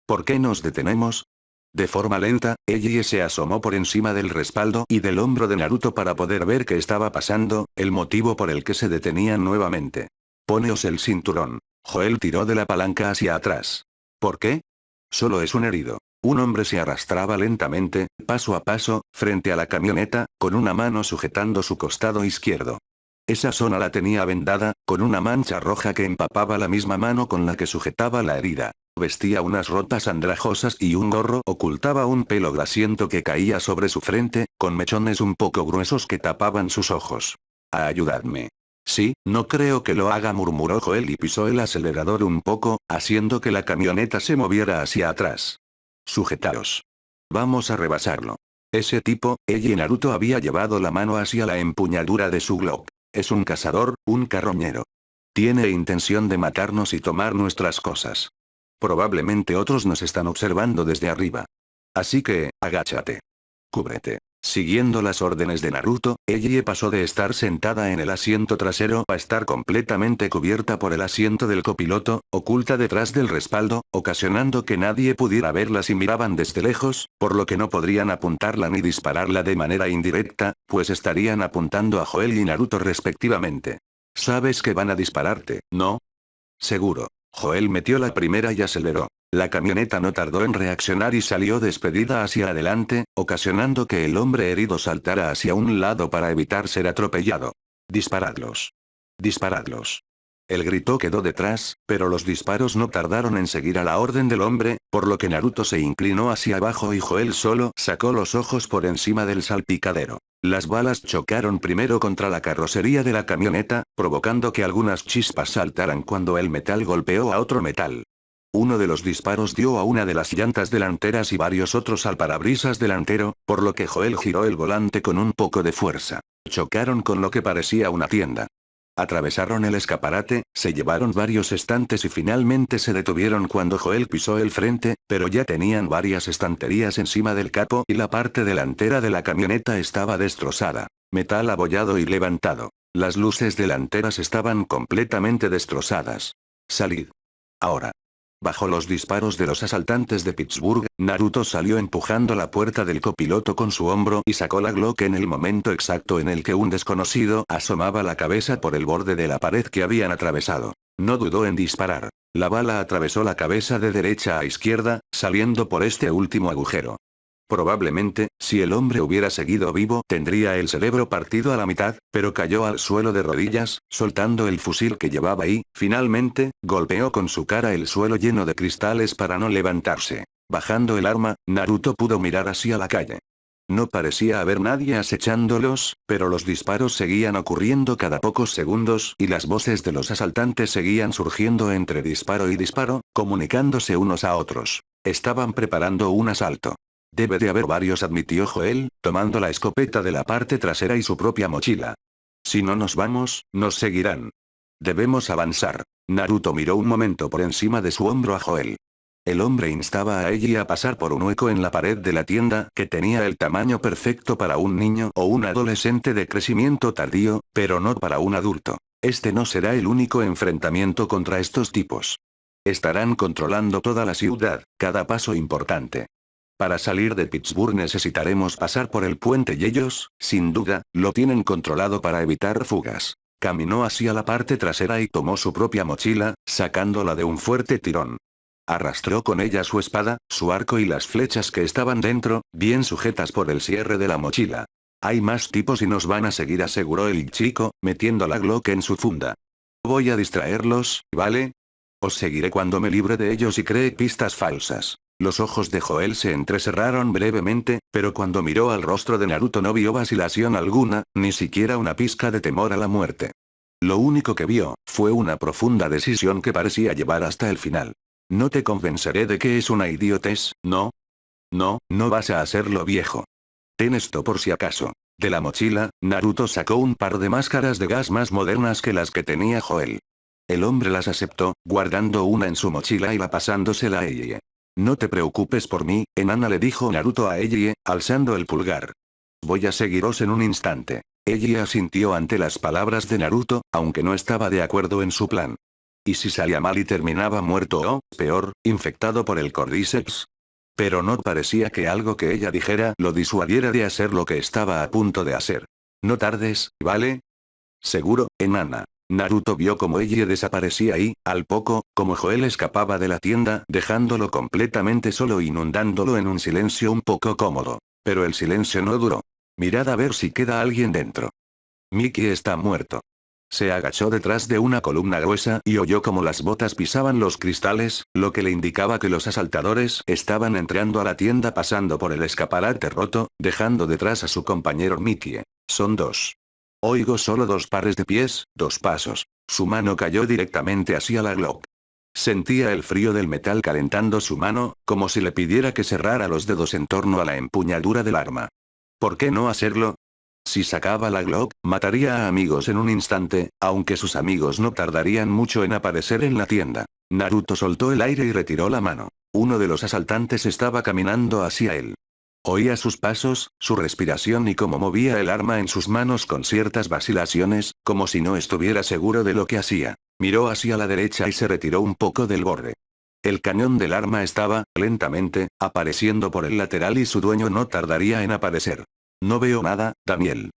¿Por qué nos detenemos? De forma lenta, Eiji se asomó por encima del respaldo y del hombro de Naruto para poder ver qué estaba pasando, el motivo por el que se detenían nuevamente. Poneos el cinturón. Joel tiró de la palanca hacia atrás. ¿Por qué? Solo es un herido. Un hombre se arrastraba lentamente, paso a paso, frente a la camioneta, con una mano sujetando su costado izquierdo. Esa zona la tenía vendada, con una mancha roja que empapaba la misma mano con la que sujetaba la herida. Vestía unas ropas andrajosas y un gorro ocultaba un pelo grasiento que caía sobre su frente, con mechones un poco gruesos que tapaban sus ojos. Ayudadme. Sí, no creo que lo haga, murmuró Joel y pisó el acelerador un poco, haciendo que la camioneta se moviera hacia atrás. Sujetaos. Vamos a rebasarlo. Ese tipo, Eiji Naruto había llevado la mano hacia la empuñadura de su Glock. Es un cazador, un carroñero. Tiene intención de matarnos y tomar nuestras cosas. Probablemente otros nos están observando desde arriba. Así que, agáchate. Cúbrete. Siguiendo las órdenes de Naruto, Eiji pasó de estar sentada en el asiento trasero a estar completamente cubierta por el asiento del copiloto, oculta detrás del respaldo, ocasionando que nadie pudiera verla si miraban desde lejos, por lo que no podrían apuntarla ni dispararla de manera indirecta, pues estarían apuntando a Joel y Naruto respectivamente. Sabes que van a dispararte, ¿no? Seguro. Joel metió la primera y aceleró. La camioneta no tardó en reaccionar y salió despedida hacia adelante, ocasionando que el hombre herido saltara hacia un lado para evitar ser atropellado. Disparadlos. Disparadlos. El grito quedó detrás, pero los disparos no tardaron en seguir a la orden del hombre, por lo que Naruto se inclinó hacia abajo y Joel solo sacó los ojos por encima del salpicadero. Las balas chocaron primero contra la carrocería de la camioneta, provocando que algunas chispas saltaran cuando el metal golpeó a otro metal. Uno de los disparos dio a una de las llantas delanteras y varios otros al parabrisas delantero, por lo que Joel giró el volante con un poco de fuerza. Chocaron con lo que parecía una tienda. Atravesaron el escaparate, se llevaron varios estantes y finalmente se detuvieron cuando Joel pisó el frente, pero ya tenían varias estanterías encima del capó y la parte delantera de la camioneta estaba destrozada. Metal abollado y levantado. Las luces delanteras estaban completamente destrozadas. Salid. Ahora. Bajo los disparos de los asaltantes de Pittsburgh, Naruto salió empujando la puerta del copiloto con su hombro y sacó la Glock en el momento exacto en el que un desconocido asomaba la cabeza por el borde de la pared que habían atravesado. No dudó en disparar. La bala atravesó la cabeza de derecha a izquierda, saliendo por este último agujero. Probablemente, si el hombre hubiera seguido vivo tendría el cerebro partido a la mitad, pero cayó al suelo de rodillas, soltando el fusil que llevaba y, finalmente, golpeó con su cara el suelo lleno de cristales para no levantarse. Bajando el arma, Naruto pudo mirar hacia la calle. No parecía haber nadie acechándolos, pero los disparos seguían ocurriendo cada pocos segundos y las voces de los asaltantes seguían surgiendo entre disparo y disparo, comunicándose unos a otros. Estaban preparando un asalto. Debe de haber varios, admitió Joel, tomando la escopeta de la parte trasera y su propia mochila. Si no nos vamos, nos seguirán. Debemos avanzar. Naruto miró un momento por encima de su hombro a Joel. El hombre instaba a Eiji a pasar por un hueco en la pared de la tienda que tenía el tamaño perfecto para un niño o un adolescente de crecimiento tardío, pero no para un adulto. Este no será el único enfrentamiento contra estos tipos. Estarán controlando toda la ciudad, cada paso importante. Para salir de Pittsburgh necesitaremos pasar por el puente y ellos, sin duda, lo tienen controlado para evitar fugas. Caminó hacia la parte trasera y tomó su propia mochila, sacándola de un fuerte tirón. Arrastró con ella su espada, su arco y las flechas que estaban dentro, bien sujetas por el cierre de la mochila. Hay más tipos y nos van a seguir, aseguró el chico, metiendo la Glock en su funda. Voy a distraerlos, ¿vale? Os seguiré cuando me libre de ellos y cree pistas falsas. Los ojos de Joel se entrecerraron brevemente, pero cuando miró al rostro de Naruto no vio vacilación alguna, ni siquiera una pizca de temor a la muerte. Lo único que vio, fue una profunda decisión que parecía llevar hasta el final. No te convenceré de que es una idiotez, ¿no? No vas a hacerlo, viejo. Ten esto por si acaso. De la mochila, Naruto sacó un par de máscaras de gas más modernas que las que tenía Joel. El hombre las aceptó, guardando una en su mochila y la pasándosela a Eiji. No te preocupes por mí, enana, le dijo Naruto a Eiji, alzando el pulgar. Voy a seguiros en un instante. Eiji asintió ante las palabras de Naruto, aunque no estaba de acuerdo en su plan. ¿Y si salía mal y terminaba muerto o, peor, infectado por el Cordyceps? Pero no parecía que algo que ella dijera lo disuadiera de hacer lo que estaba a punto de hacer. No tardes, ¿vale? Seguro, enana. Naruto vio como Eiji desaparecía y, al poco, como Joel escapaba de la tienda, dejándolo completamente solo, inundándolo en un silencio un poco cómodo. Pero el silencio no duró. Mirad a ver si queda alguien dentro. Mickey está muerto. Se agachó detrás de una columna gruesa y oyó como las botas pisaban los cristales, lo que le indicaba que los asaltadores estaban entrando a la tienda pasando por el escaparate roto, dejando detrás a su compañero Mickey. Son dos. Oigo solo 2 pares de pies, 2 pasos. Su mano cayó directamente hacia la Glock. Sentía el frío del metal calentando su mano, como si le pidiera que cerrara los dedos en torno a la empuñadura del arma. ¿Por qué no hacerlo? Si sacaba la Glock, mataría a amigos en un instante, aunque sus amigos no tardarían mucho en aparecer en la tienda. Naruto soltó el aire y retiró la mano. Uno de los asaltantes estaba caminando hacia él. Oía sus pasos, su respiración y cómo movía el arma en sus manos con ciertas vacilaciones, como si no estuviera seguro de lo que hacía. Miró hacia la derecha y se retiró un poco del borde. El cañón del arma estaba, lentamente, apareciendo por el lateral y su dueño no tardaría en aparecer. No veo nada, Daniel.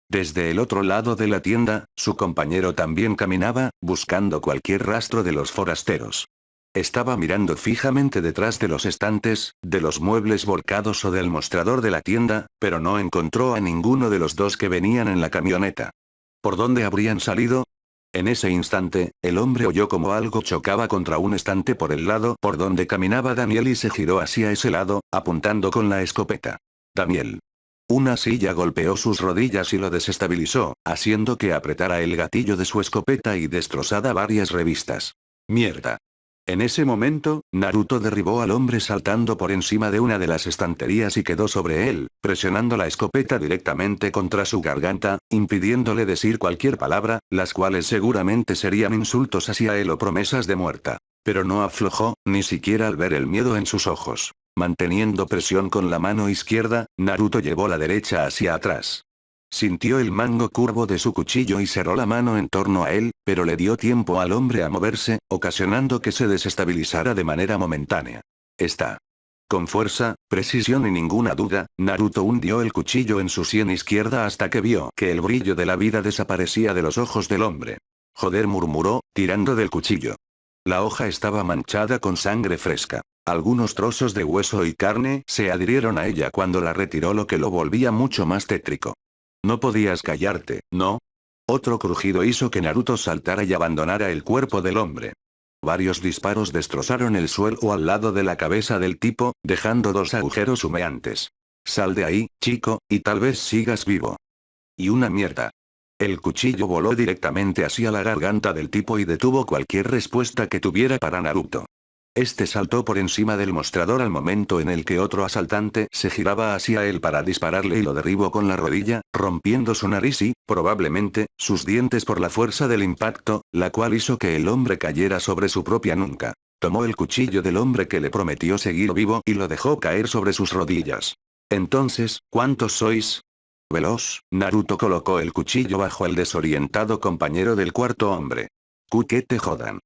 Desde el otro lado de la tienda, su compañero también caminaba, buscando cualquier rastro de los forasteros. Estaba mirando fijamente detrás de los estantes, de los muebles volcados o del mostrador de la tienda, pero no encontró a ninguno de los dos que venían en la camioneta. ¿Por dónde habrían salido? En ese instante, el hombre oyó como algo chocaba contra un estante por el lado por donde caminaba Daniel y se giró hacia ese lado, apuntando con la escopeta. Daniel. Una silla golpeó sus rodillas y lo desestabilizó, haciendo que apretara el gatillo de su escopeta y destrozara varias revistas. Mierda. En ese momento, Naruto derribó al hombre saltando por encima de una de las estanterías y quedó sobre él, presionando la escopeta directamente contra su garganta, impidiéndole decir cualquier palabra, las cuales seguramente serían insultos hacia él o promesas de muerte. Pero no aflojó, ni siquiera al ver el miedo en sus ojos. Manteniendo presión con la mano izquierda, Naruto llevó la derecha hacia atrás. Sintió el mango curvo de su cuchillo y cerró la mano en torno a él, pero le dio tiempo al hombre a moverse, ocasionando que se desestabilizara de manera momentánea. Está. Con fuerza, precisión y ninguna duda, Naruto hundió el cuchillo en su sien izquierda hasta que vio que el brillo de la vida desaparecía de los ojos del hombre. Joder, murmuró, tirando del cuchillo. La hoja estaba manchada con sangre fresca. Algunos trozos de hueso y carne se adhirieron a ella cuando la retiró, lo que lo volvía mucho más tétrico. No podías callarte, ¿no? Otro crujido hizo que Naruto saltara y abandonara el cuerpo del hombre. Varios disparos destrozaron el suelo al lado de la cabeza del tipo, dejando 2 agujeros humeantes. Sal de ahí, chico, y tal vez sigas vivo. Y una mierda. El cuchillo voló directamente hacia la garganta del tipo y detuvo cualquier respuesta que tuviera para Naruto. Este saltó por encima del mostrador al momento en el que otro asaltante se giraba hacia él para dispararle y lo derribó con la rodilla, rompiendo su nariz y, probablemente, sus dientes por la fuerza del impacto, la cual hizo que el hombre cayera sobre su propia nuca. Tomó el cuchillo del hombre que le prometió seguir vivo y lo dejó caer sobre sus rodillas. Entonces, ¿cuántos sois? Veloz, Naruto colocó el cuchillo bajo el desorientado compañero del cuarto hombre. Que te jodan.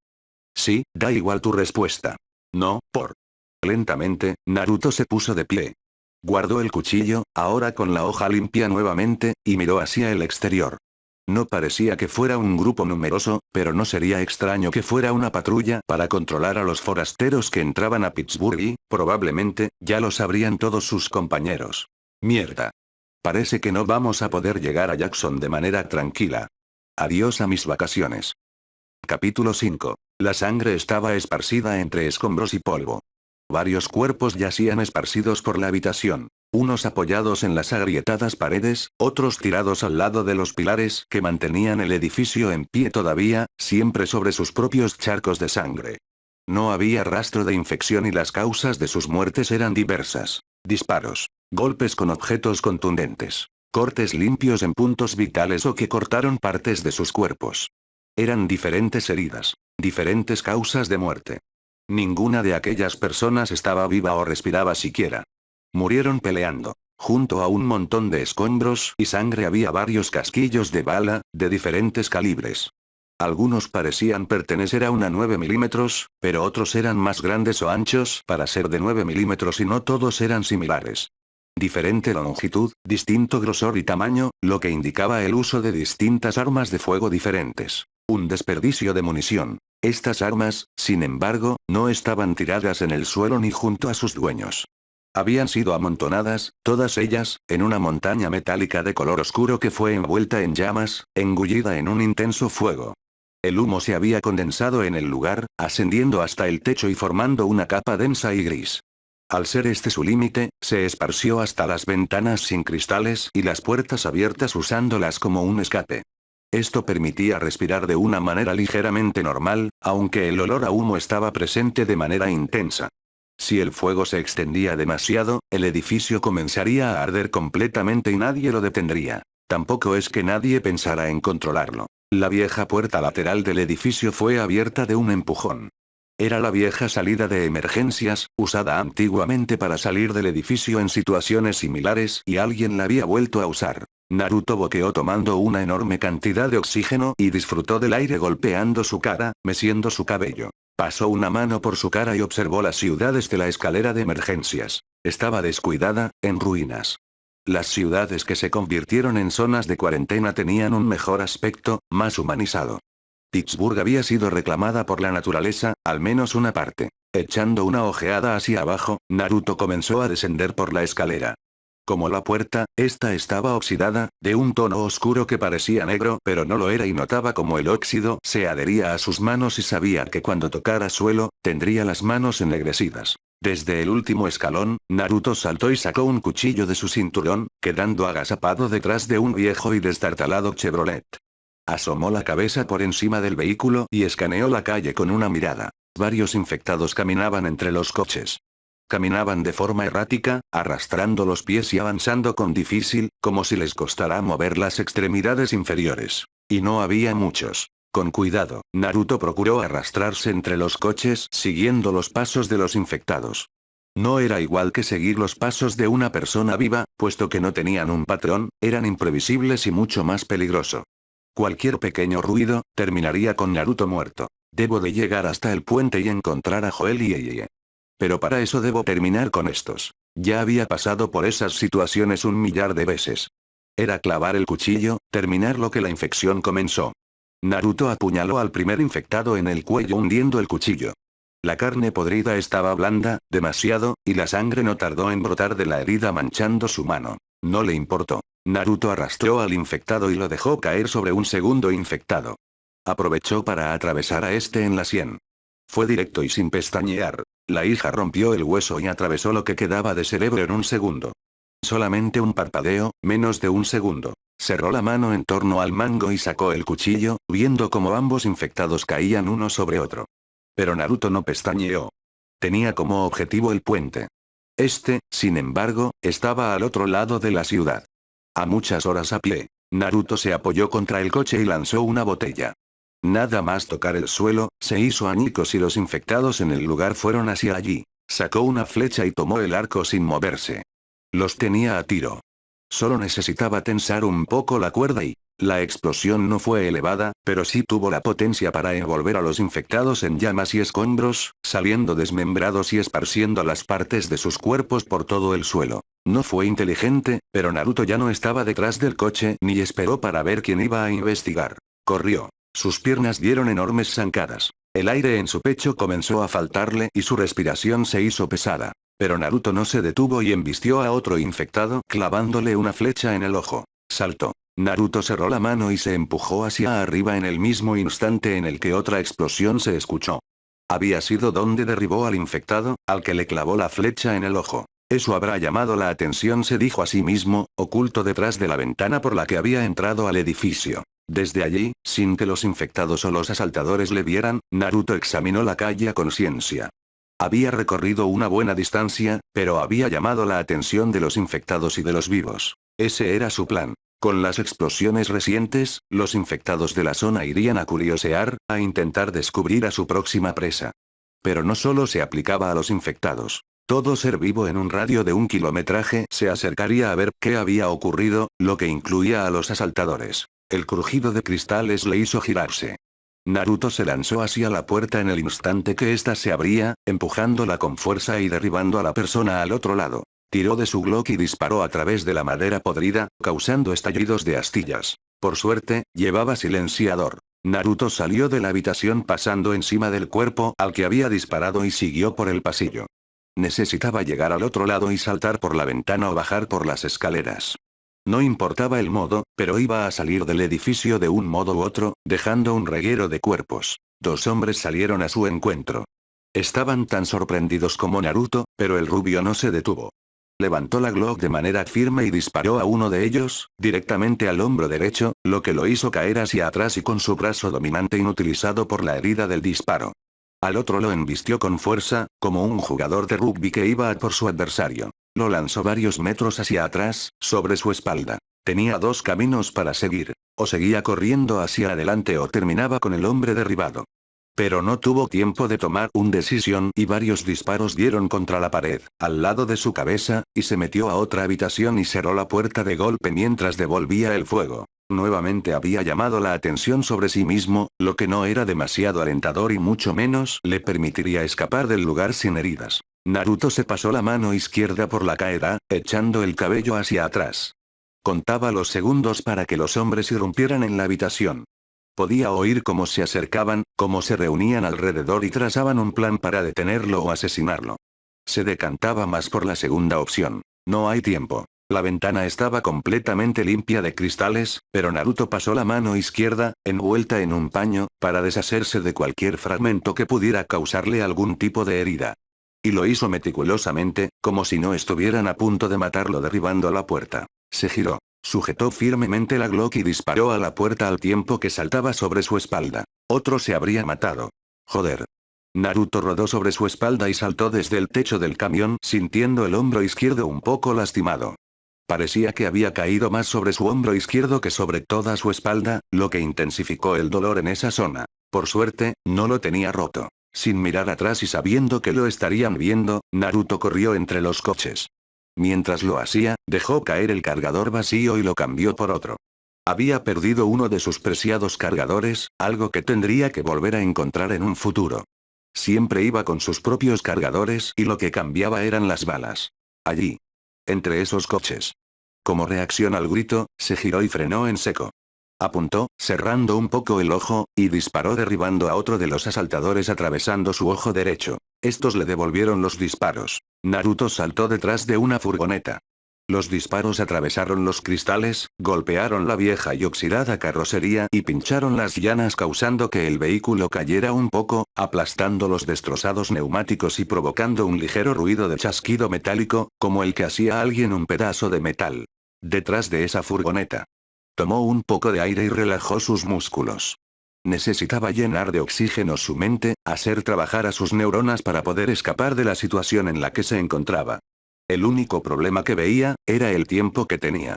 Sí, da igual tu respuesta. No, por. Lentamente, Naruto se puso de pie. Guardó el cuchillo, ahora con la hoja limpia nuevamente, y miró hacia el exterior. No parecía que fuera un grupo numeroso, pero no sería extraño que fuera una patrulla para controlar a los forasteros que entraban a Pittsburgh y, probablemente, ya lo sabrían todos sus compañeros. Mierda. Parece que no vamos a poder llegar a Jackson de manera tranquila. Adiós a mis vacaciones. Capítulo 5. La sangre estaba esparcida entre escombros y polvo. Varios cuerpos yacían esparcidos por la habitación. Unos apoyados en las agrietadas paredes, otros tirados al lado de los pilares que mantenían el edificio en pie todavía, siempre sobre sus propios charcos de sangre. No había rastro de infección y las causas de sus muertes eran diversas. Disparos, golpes con objetos contundentes, cortes limpios en puntos vitales o que cortaron partes de sus cuerpos. Eran diferentes heridas, diferentes causas de muerte. Ninguna de aquellas personas estaba viva o respiraba siquiera. Murieron peleando. Junto a un montón de escombros y sangre había varios casquillos de bala, de diferentes calibres. Algunos parecían pertenecer a una 9 milímetros, pero otros eran más grandes o anchos para ser de 9 milímetros y no todos eran similares. Diferente longitud, distinto grosor y tamaño, lo que indicaba el uso de distintas armas de fuego diferentes. Un desperdicio de munición. Estas armas, sin embargo, no estaban tiradas en el suelo ni junto a sus dueños. Habían sido amontonadas, todas ellas, en una montaña metálica de color oscuro que fue envuelta en llamas, engullida en un intenso fuego. El humo se había condensado en el lugar, ascendiendo hasta el techo y formando una capa densa y gris. Al ser este su límite, se esparció hasta las ventanas sin cristales y las puertas abiertas usándolas como un escape. Esto permitía respirar de una manera ligeramente normal, aunque el olor a humo estaba presente de manera intensa. Si el fuego se extendía demasiado, el edificio comenzaría a arder completamente y nadie lo detendría. Tampoco es que nadie pensara en controlarlo. La vieja puerta lateral del edificio fue abierta de un empujón. Era la vieja salida de emergencias, usada antiguamente para salir del edificio en situaciones similares y alguien la había vuelto a usar. Naruto boqueó tomando una enorme cantidad de oxígeno y disfrutó del aire golpeando su cara, meciendo su cabello. Pasó una mano por su cara y observó la ciudad desde la escalera de emergencias. Estaba descuidada, en ruinas. Las ciudades que se convirtieron en zonas de cuarentena tenían un mejor aspecto, más humanizado. Pittsburgh había sido reclamada por la naturaleza, al menos una parte. Echando una ojeada hacia abajo, Naruto comenzó a descender por la escalera. Como la puerta, esta estaba oxidada, de un tono oscuro que parecía negro pero no lo era y notaba como el óxido se adhería a sus manos y sabía que cuando tocara suelo, tendría las manos ennegrecidas. Desde el último escalón, Naruto saltó y sacó un cuchillo de su cinturón, quedando agazapado detrás de un viejo y destartalado Chevrolet. Asomó la cabeza por encima del vehículo y escaneó la calle con una mirada. Varios infectados caminaban entre los coches. Caminaban de forma errática, arrastrando los pies y avanzando con difícil, como si les costara mover las extremidades inferiores. Y no había muchos. Con cuidado, Naruto procuró arrastrarse entre los coches siguiendo los pasos de los infectados. No era igual que seguir los pasos de una persona viva, puesto que no tenían un patrón, eran imprevisibles y mucho más peligroso. Cualquier pequeño ruido, terminaría con Naruto muerto. Debo de llegar hasta el puente y encontrar a Joel y Eyeye. Pero para eso debo terminar con estos. Ya había pasado por esas situaciones 1.000.000 de veces. Era clavar el cuchillo, terminar lo que la infección comenzó. Naruto apuñaló al primer infectado en el cuello hundiendo el cuchillo. La carne podrida estaba blanda, demasiado, y la sangre no tardó en brotar de la herida manchando su mano. No le importó. Naruto arrastró al infectado y lo dejó caer sobre un segundo infectado. Aprovechó para atravesar a este en la sien. Fue directo y sin pestañear. La hija rompió el hueso y atravesó lo que quedaba de cerebro en un segundo. Solamente un parpadeo, menos de un segundo. Cerró la mano en torno al mango y sacó el cuchillo, viendo cómo ambos infectados caían uno sobre otro. Pero Naruto no pestañeó. Tenía como objetivo el puente. Este, sin embargo, estaba al otro lado de la ciudad. A muchas horas a pie, Naruto se apoyó contra el coche y lanzó una botella. Nada más tocar el suelo, se hizo añicos y los infectados en el lugar fueron hacia allí. Sacó una flecha y tomó el arco sin moverse. Los tenía a tiro. Solo necesitaba tensar un poco la cuerda y... La explosión no fue elevada, pero sí tuvo la potencia para envolver a los infectados en llamas y escombros, saliendo desmembrados y esparciendo las partes de sus cuerpos por todo el suelo. No fue inteligente, pero Naruto ya no estaba detrás del coche ni esperó para ver quién iba a investigar. Corrió. Sus piernas dieron enormes zancadas. El aire en su pecho comenzó a faltarle y su respiración se hizo pesada. Pero Naruto no se detuvo y embistió a otro infectado clavándole una flecha en el ojo. Saltó. Naruto cerró la mano y se empujó hacia arriba en el mismo instante en el que otra explosión se escuchó. Había sido donde derribó al infectado, al que le clavó la flecha en el ojo. Eso habrá llamado la atención, se dijo a sí mismo, oculto detrás de la ventana por la que había entrado al edificio. Desde allí, sin que los infectados o los asaltadores le vieran, Naruto examinó la calle a conciencia. Había recorrido una buena distancia, pero había llamado la atención de los infectados y de los vivos. Ese era su plan. Con las explosiones recientes, los infectados de la zona irían a curiosear, a intentar descubrir a su próxima presa. Pero no solo se aplicaba a los infectados. Todo ser vivo en un radio de 1 kilometraje se acercaría a ver qué había ocurrido, lo que incluía a los asaltadores. El crujido de cristales le hizo girarse. Naruto se lanzó hacia la puerta en el instante que ésta se abría, empujándola con fuerza y derribando a la persona al otro lado. Tiró de su Glock y disparó a través de la madera podrida, causando estallidos de astillas. Por suerte, llevaba silenciador. Naruto salió de la habitación pasando encima del cuerpo al que había disparado y siguió por el pasillo. Necesitaba llegar al otro lado y saltar por la ventana o bajar por las escaleras. No importaba el modo, pero iba a salir del edificio de un modo u otro, dejando un reguero de cuerpos. 2 hombres salieron a su encuentro. Estaban tan sorprendidos como Naruto, pero el rubio no se detuvo. Levantó la Glock de manera firme y disparó a uno de ellos, directamente al hombro derecho, lo que lo hizo caer hacia atrás y con su brazo dominante inutilizado por la herida del disparo. Al otro lo embistió con fuerza, como un jugador de rugby que iba a por su adversario. Lo lanzó varios metros hacia atrás, sobre su espalda. Tenía 2 caminos para seguir. O seguía corriendo hacia adelante o terminaba con el hombre derribado. Pero no tuvo tiempo de tomar una decisión y varios disparos dieron contra la pared, al lado de su cabeza, y se metió a otra habitación y cerró la puerta de golpe mientras devolvía el fuego. Nuevamente había llamado la atención sobre sí mismo, lo que no era demasiado alentador y mucho menos le permitiría escapar del lugar sin heridas. Naruto se pasó la mano izquierda por la cadera, echando el cabello hacia atrás. Contaba los segundos para que los hombres irrumpieran en la habitación. Podía oír cómo se acercaban, cómo se reunían alrededor y trazaban un plan para detenerlo o asesinarlo. Se decantaba más por la segunda opción. No hay tiempo. La ventana estaba completamente limpia de cristales, pero Naruto pasó la mano izquierda, envuelta en un paño, para deshacerse de cualquier fragmento que pudiera causarle algún tipo de herida. Y lo hizo meticulosamente, como si no estuvieran a punto de matarlo derribando la puerta. Se giró. Sujetó firmemente la Glock y disparó a la puerta al tiempo que saltaba sobre su espalda. Otro se habría matado. Joder. Naruto rodó sobre su espalda y saltó desde el techo del camión sintiendo el hombro izquierdo un poco lastimado. Parecía que había caído más sobre su hombro izquierdo que sobre toda su espalda, lo que intensificó el dolor en esa zona. Por suerte, no lo tenía roto. Sin mirar atrás y sabiendo que lo estarían viendo, Naruto corrió entre los coches. Mientras lo hacía, dejó caer el cargador vacío y lo cambió por otro. Había perdido uno de sus preciados cargadores, algo que tendría que volver a encontrar en un futuro. Siempre iba con sus propios cargadores y lo que cambiaba eran las balas. Allí. Entre esos coches. Como reacción al grito, se giró y frenó en seco. Apuntó, cerrando un poco el ojo, y disparó derribando a otro de los asaltadores atravesando su ojo derecho. Estos le devolvieron los disparos. Naruto saltó detrás de una furgoneta. Los disparos atravesaron los cristales, golpearon la vieja y oxidada carrocería y pincharon las llantas causando que el vehículo cayera un poco, aplastando los destrozados neumáticos y provocando un ligero ruido de chasquido metálico, como el que hacía alguien un pedazo de metal. Detrás de esa furgoneta. Tomó un poco de aire y relajó sus músculos. Necesitaba llenar de oxígeno su mente, hacer trabajar a sus neuronas para poder escapar de la situación en la que se encontraba. El único problema que veía, era el tiempo que tenía.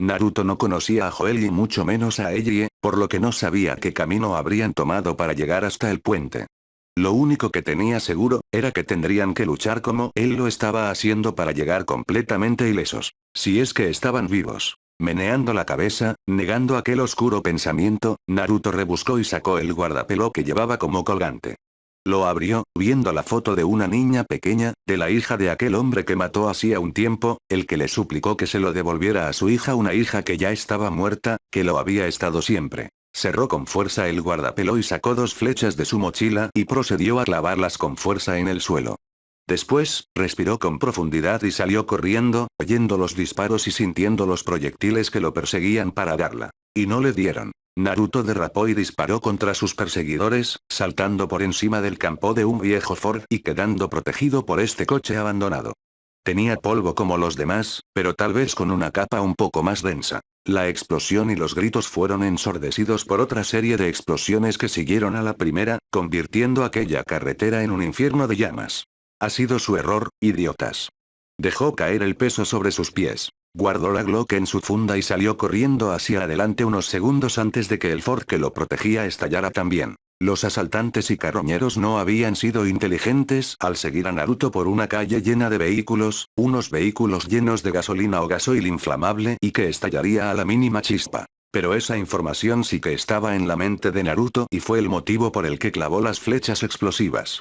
Naruto no conocía a Joel y mucho menos a Ellie, por lo que no sabía qué camino habrían tomado para llegar hasta el puente. Lo único que tenía seguro, era que tendrían que luchar como él lo estaba haciendo para llegar completamente ilesos. Si es que estaban vivos. Meneando la cabeza, negando aquel oscuro pensamiento, Naruto rebuscó y sacó el guardapelo que llevaba como colgante. Lo abrió, viendo la foto de una niña pequeña, de la hija de aquel hombre que mató hacía un tiempo, el que le suplicó que se lo devolviera a su hija, una hija que ya estaba muerta, que lo había estado siempre. Cerró con fuerza el guardapelo y sacó 2 flechas de su mochila y procedió a clavarlas con fuerza en el suelo. Después, respiró con profundidad y salió corriendo, oyendo los disparos y sintiendo los proyectiles que lo perseguían para darla. Y no le dieron. Naruto derrapó y disparó contra sus perseguidores, saltando por encima del campo de un viejo Ford y quedando protegido por este coche abandonado. Tenía polvo como los demás, pero tal vez con una capa un poco más densa. La explosión y los gritos fueron ensordecidos por otra serie de explosiones que siguieron a la primera, convirtiendo aquella carretera en un infierno de llamas. Ha sido su error, idiotas. Dejó caer el peso sobre sus pies. Guardó la Glock en su funda y salió corriendo hacia adelante unos segundos antes de que el Ford que lo protegía estallara también. Los asaltantes y carroñeros no habían sido inteligentes al seguir a Naruto por una calle llena de vehículos, unos vehículos llenos de gasolina o gasoil inflamable y que estallaría a la mínima chispa. Pero esa información sí que estaba en la mente de Naruto y fue el motivo por el que clavó las flechas explosivas.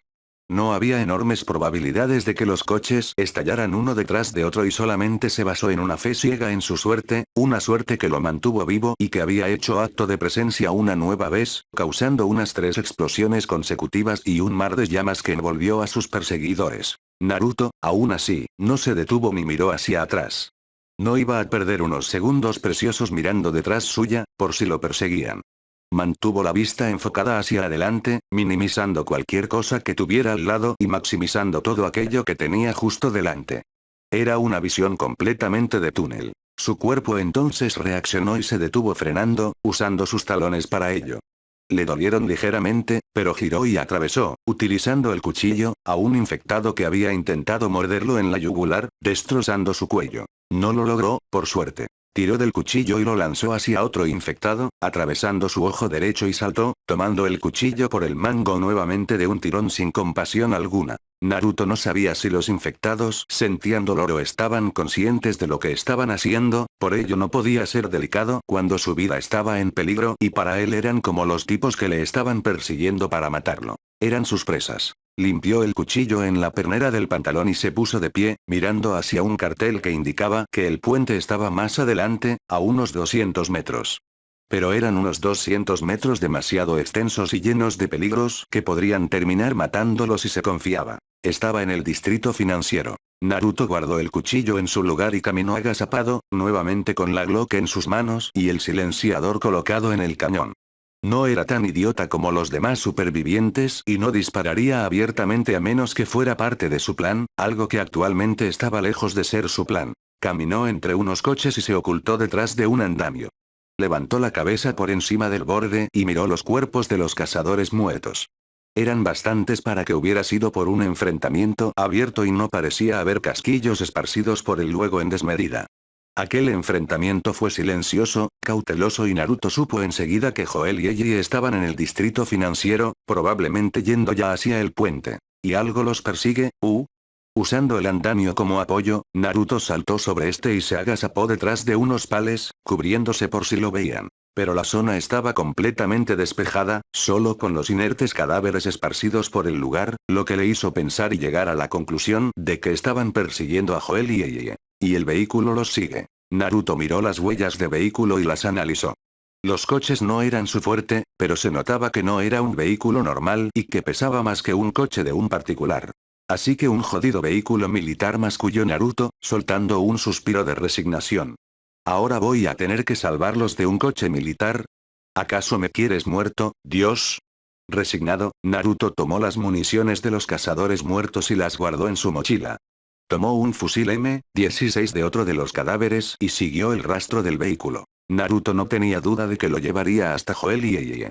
No había enormes probabilidades de que los coches estallaran uno detrás de otro y solamente se basó en una fe ciega en su suerte, una suerte que lo mantuvo vivo y que había hecho acto de presencia una nueva vez, causando unas 3 explosiones consecutivas y un mar de llamas que envolvió a sus perseguidores. Naruto, aún así, no se detuvo ni miró hacia atrás. No iba a perder unos segundos preciosos mirando detrás suya, por si lo perseguían. Mantuvo la vista enfocada hacia adelante, minimizando cualquier cosa que tuviera al lado y maximizando todo aquello que tenía justo delante. Era una visión completamente de túnel. Su cuerpo entonces reaccionó y se detuvo frenando, usando sus talones para ello. Le dolieron ligeramente, pero giró y atravesó, utilizando el cuchillo, a un infectado que había intentado morderlo en la yugular, destrozando su cuello. No lo logró, por suerte. Tiró del cuchillo y lo lanzó hacia otro infectado, atravesando su ojo derecho y saltó, tomando el cuchillo por el mango nuevamente de un tirón sin compasión alguna. Naruto no sabía si los infectados sentían dolor o estaban conscientes de lo que estaban haciendo, por ello no podía ser delicado cuando su vida estaba en peligro y para él eran como los tipos que le estaban persiguiendo para matarlo. Eran sus presas. Limpió el cuchillo en la pernera del pantalón y se puso de pie, mirando hacia un cartel que indicaba que el puente estaba más adelante, a unos 200 metros. Pero eran unos 200 metros demasiado extensos y llenos de peligros que podrían terminar matándolo si se confiaba. Estaba en el distrito financiero. Naruto guardó el cuchillo en su lugar y caminó agazapado, nuevamente con la Glock en sus manos y el silenciador colocado en el cañón. No era tan idiota como los demás supervivientes y no dispararía abiertamente a menos que fuera parte de su plan, algo que actualmente estaba lejos de ser su plan. Caminó entre unos coches y se ocultó detrás de un andamio. Levantó la cabeza por encima del borde y miró los cuerpos de los cazadores muertos. Eran bastantes para que hubiera sido por un enfrentamiento abierto y no parecía haber casquillos esparcidos por el luego en desmedida. Aquel enfrentamiento fue silencioso, cauteloso y Naruto supo enseguida que Joel y Eiji estaban en el distrito financiero, probablemente yendo ya hacia el puente. ¿Y algo los persigue? Usando el andamio como apoyo, Naruto saltó sobre este y se agazapó detrás de unos pales, cubriéndose por si lo veían. Pero la zona estaba completamente despejada, solo con los inertes cadáveres esparcidos por el lugar, lo que le hizo pensar y llegar a la conclusión de que estaban persiguiendo a Joel y Eiji. Y el vehículo los sigue. Naruto miró las huellas de vehículo y las analizó. Los coches no eran su fuerte, pero se notaba que no era un vehículo normal y que pesaba más que un coche de un particular. Así que un jodido vehículo militar, masculló Naruto, soltando un suspiro de resignación. ¿Ahora voy a tener que salvarlos de un coche militar? ¿Acaso me quieres muerto, Dios? Resignado, Naruto tomó las municiones de los cazadores muertos y las guardó en su mochila. Tomó un fusil M16 de otro de los cadáveres y siguió el rastro del vehículo. Naruto no tenía duda de que lo llevaría hasta Joel y Eiji.